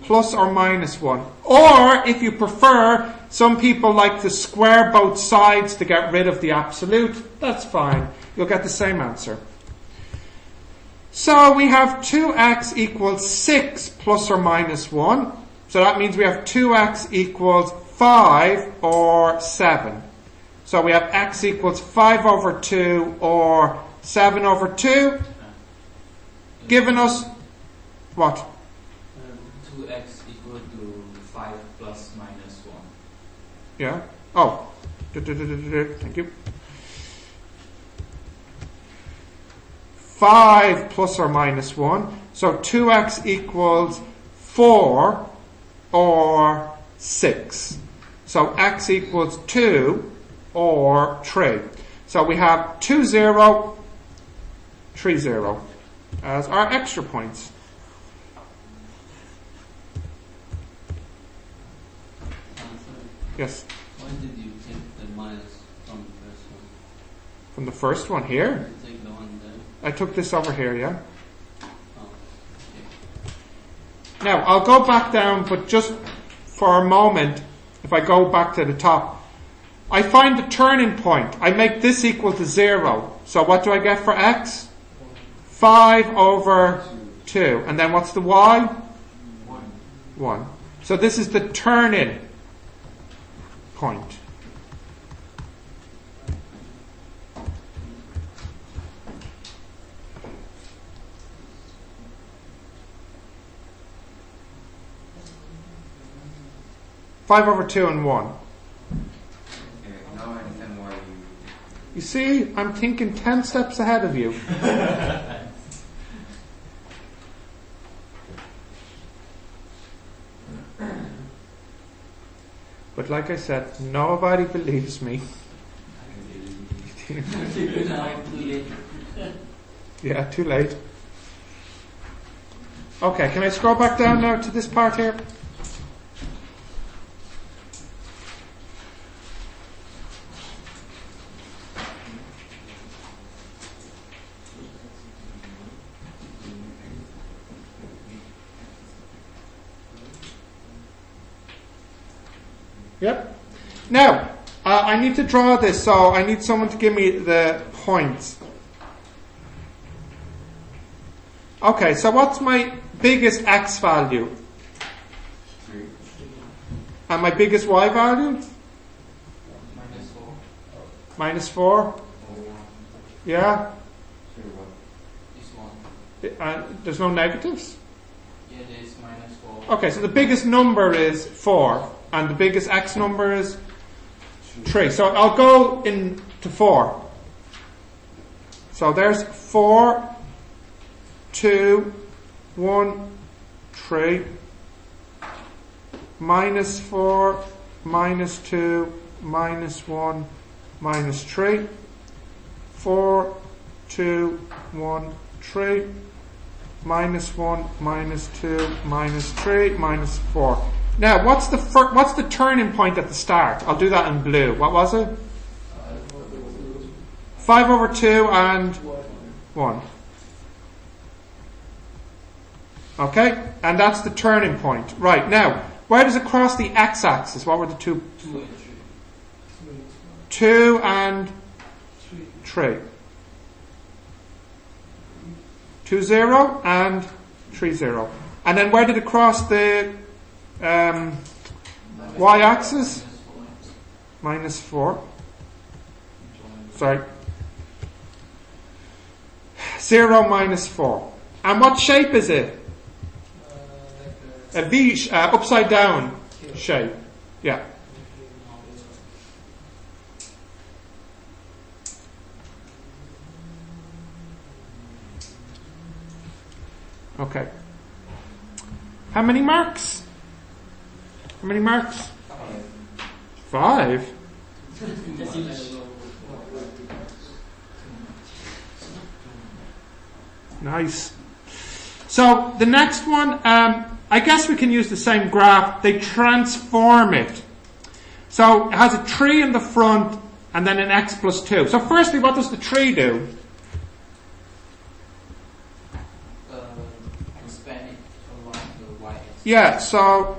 plus or minus 1. Or, if you prefer, some people like to square both sides to get rid of the absolute. That's fine. You'll get the same answer. So we have 2x equals 6 plus or minus 1. So that means we have 2x equals 5 or 7. So we have x equals 5 over 2 or 7 over 2. Giving us what? 2x equal to 5 plus minus 1. Yeah. Oh. Thank you. 5 plus or minus 1. So 2x equals 4 or 6. So x equals 2 or 3. So we have 2, 0, 3, 0 as our extra points. Yes? Why did you take the minus from the first one? From the first one here? You take the one there. I took this over here, yeah? Oh, okay. Now, I'll go back down, but just for a moment, if I go back to the top, I find the turning point. I make this equal to 0. So what do I get for x? 5 over 2. And then what's the y? 1. So this is the turning point. Five over 2 and 1. Okay, now I understand why You see, I'm thinking 10 steps ahead of you. But like I said, nobody believes me. Yeah, too late. Okay, can I scroll back down now to this part here? Yep. Now, I need to draw this, so I need someone to give me the points. Okay, so what's my biggest x value? 3. And my biggest y value? Minus 4. Minus 4? Yeah? 3 what? Is 1. There's no negatives? Yeah, there is minus 4. Okay, so the biggest number is 4, and the biggest x number is 3. So I'll go into 4. So there's 4, 2, 1, 3, minus 4, minus 2, minus 1, minus 3, 4, 2, 1, 3, minus 1, minus 2, minus 3, minus 4. Now, what's the turning point at the start? I'll do that in blue. What was it? 5 over 2 and 1. Okay? And that's the turning point. Right, now, where does it cross the x-axis? What were the two? 2 and 3. 2 and 3. 2, 0 and 3, 0. And then where did it cross the y-axis? Minus 4. Sorry. 0 minus 4. And what shape is it? A V, upside down shape. Yeah. Okay. How many marks? How many marks? 5. Nice. So the next one, I guess we can use the same graph. They transform it. So it has a 3 in the front and then an x plus 2. So firstly, what does the 3 do? Yeah, so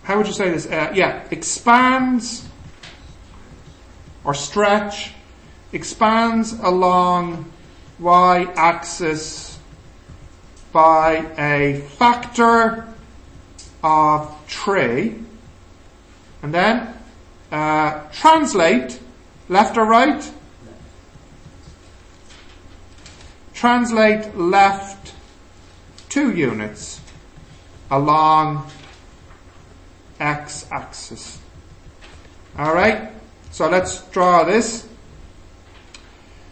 how would you say this? Expands or stretch, expands along y-axis by a factor of 3, and then translate, left or right? Translate left 2 units along x-axis. Alright, so let's draw this.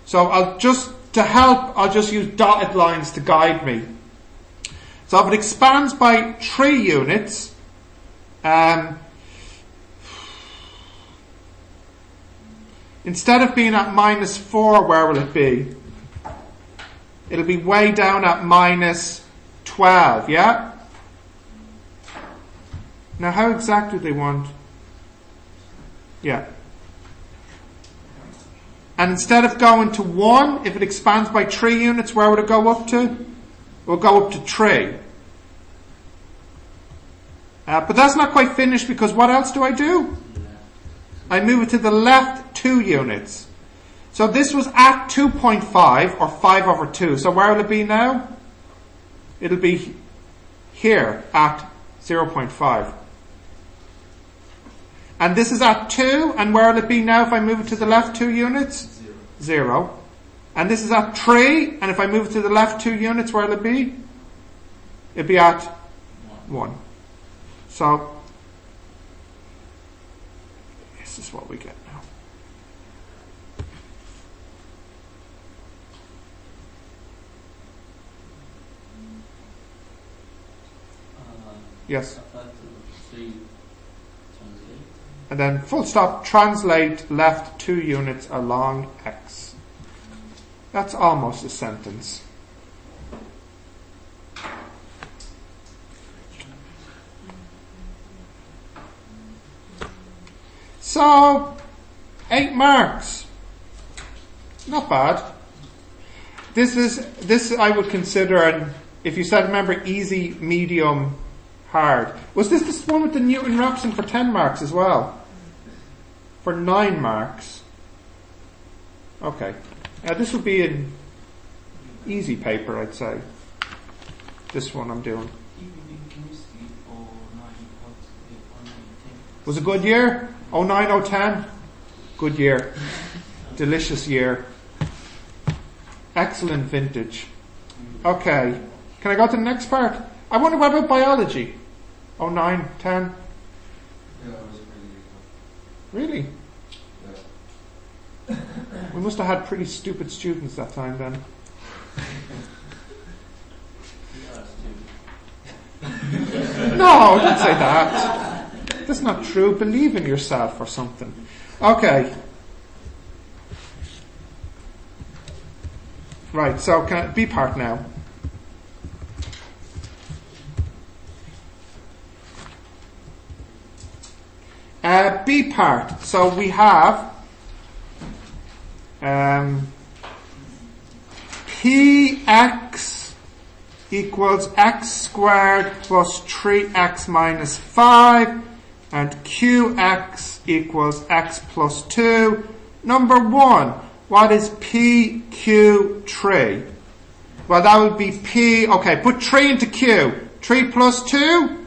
So I'll just use dotted lines to guide me. So if it expands by 3 units, instead of being at -4, where will it be? It'll be way down at -12, yeah? Now how exactly do they want? Yeah. And instead of going to 1, if it expands by 3 units, where would it go up to? It will go up to 3. But that's not quite finished, because what else do I do? I move it to the left 2 units. So this was at 2.5, or 5 over 2. So where will it be now? It'll be here at 0.5. And this is at 2, and where will it be now if I move it to the left 2 units? 0. And this is at 3, and if I move it to the left 2 units, where will it be? It'll be at 1. So this is what we get now. Yes. And then full stop, translate left 2 units along x. That's almost a sentence. So, 8 marks. Not bad. This I would consider, if you said, remember, easy, medium, hard. Was this the one with the Newton-Raphson for 10 marks as well? For 9 marks. Okay. This would be an easy paper, I'd say. This one I'm doing. Was a good year? 09, 010? Good year. Delicious year. Excellent vintage. Okay. Can I go to the next part? I wonder what about biology? 09, 10? Yeah, it was pretty Really? Yeah. We must have had pretty stupid students that time then. No, don't say that. That's not true. Believe in yourself or something. Okay. Right, so B part now. B part. So we have Px equals x squared plus 3x minus 5, and Qx equals x plus 2. Number 1, what is PQ3? Well, that would be P, okay, put 3 into Q. 3 plus 2?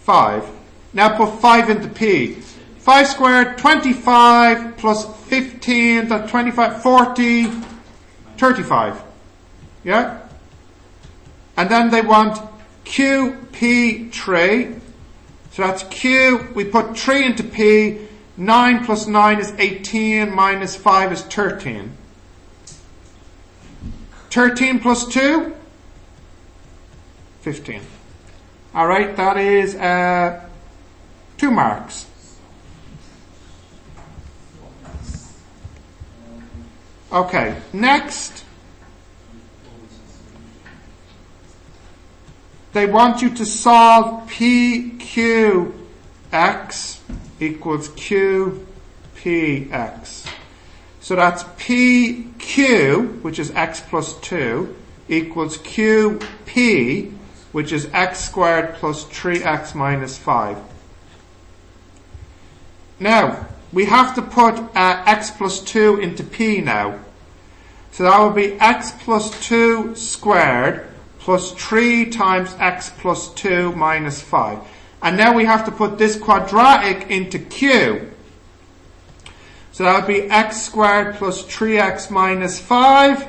5. Now put 5 into P. 5 squared, 25, plus 15, that's 25, 40, 35. Yeah? And then they want QP3. So that's Q, we put 3 into P, 9 plus 9 is 18, minus 5 is 13. 13 plus 2? 15. Alright, that is 2 marks. Okay, next. They want you to solve PQX equals QPX. So that's PQ, which is x plus 2, equals QP, which is x squared plus 3x minus 5. Now, we have to put x plus 2 into P now. So that would be x plus 2 squared plus 3 times x plus 2 minus 5. And now we have to put this quadratic into Q. So that would be x squared plus 3x minus 5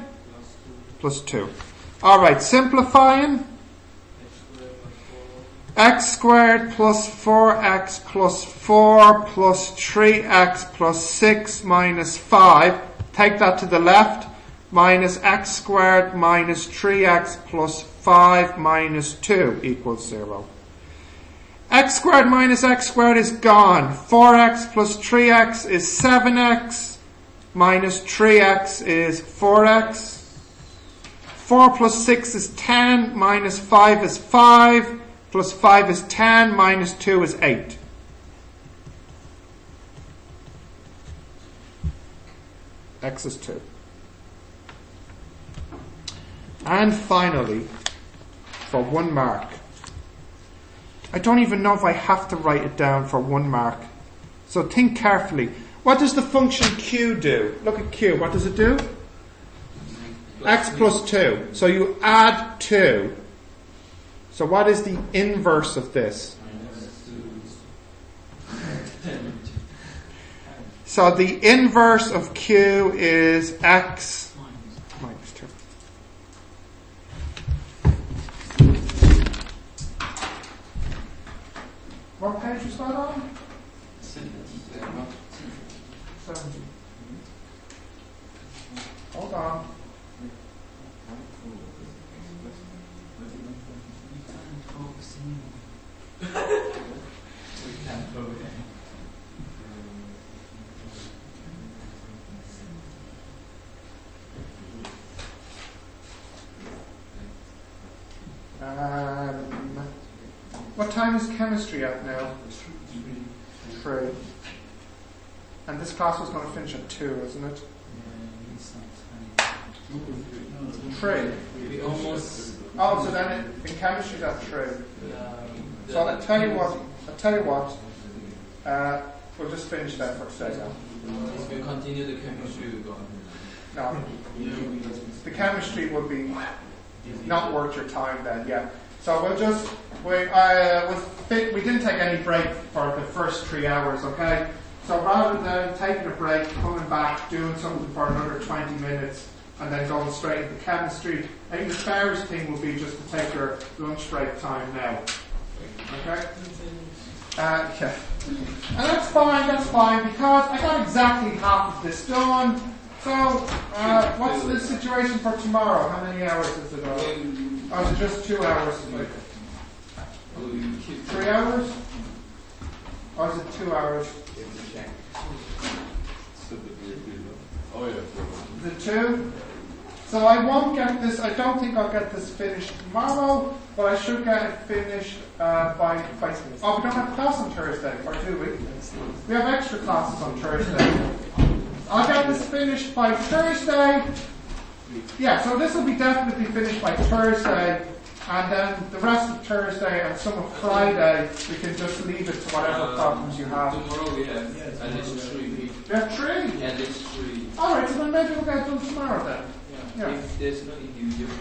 plus 2. Alright, simplifying. X squared plus 4x plus 4 plus 3x plus 6 minus 5. Take that to the left. Minus x squared minus 3x plus 5 minus 2 equals 0. X squared minus x squared is gone. 4x plus 3x is 7x. Minus 3x is 4x. 4 plus 6 is 10. Minus 5 is 5. Plus 5 is 10. Minus 2 is 8. X is 2. And finally, for 1 mark. I don't even know if I have to write it down for 1 mark. So think carefully. What does the function q do? Look at q. What does it do? X plus 2. So you add 2. So what is the inverse of this? So the inverse of q is x minus 2. What page was that on? 70. Hold on. What time is chemistry at now? 3. And this class was going to finish at 2, isn't it? 3. Oh, so then in chemistry that's 3. So I'll tell you what. We'll just finish that for today now. If we continue the chemistry, we go. No, the chemistry would be not worth your time then. Yeah. So we didn't take any break for the first 3 hours. Okay. So rather than taking a break, coming back, doing something for another 20 minutes, and then going straight into chemistry, I think the fairest thing would be just to take your lunch break time now. Okay? Yeah. And that's fine, because I got exactly half of this done. So, what's the situation for tomorrow? How many hours is it? Oh, is it just 2 hours? 3 hours? Or is it 2 hours? Is it 2? So I won't get this, I don't think I'll get this finished tomorrow, but I should get it finished by oh, we don't have class on Thursday, or do we? We have extra classes on Thursday. I'll get this finished by Thursday. Yeah, so this will be definitely finished by Thursday, and then the rest of Thursday and some of Friday, we can just leave it to whatever problems you have. Tomorrow we have at least 3. You have 3? At least 3. Alright, so then maybe we'll get it done tomorrow then. Yeah. If there's no individual.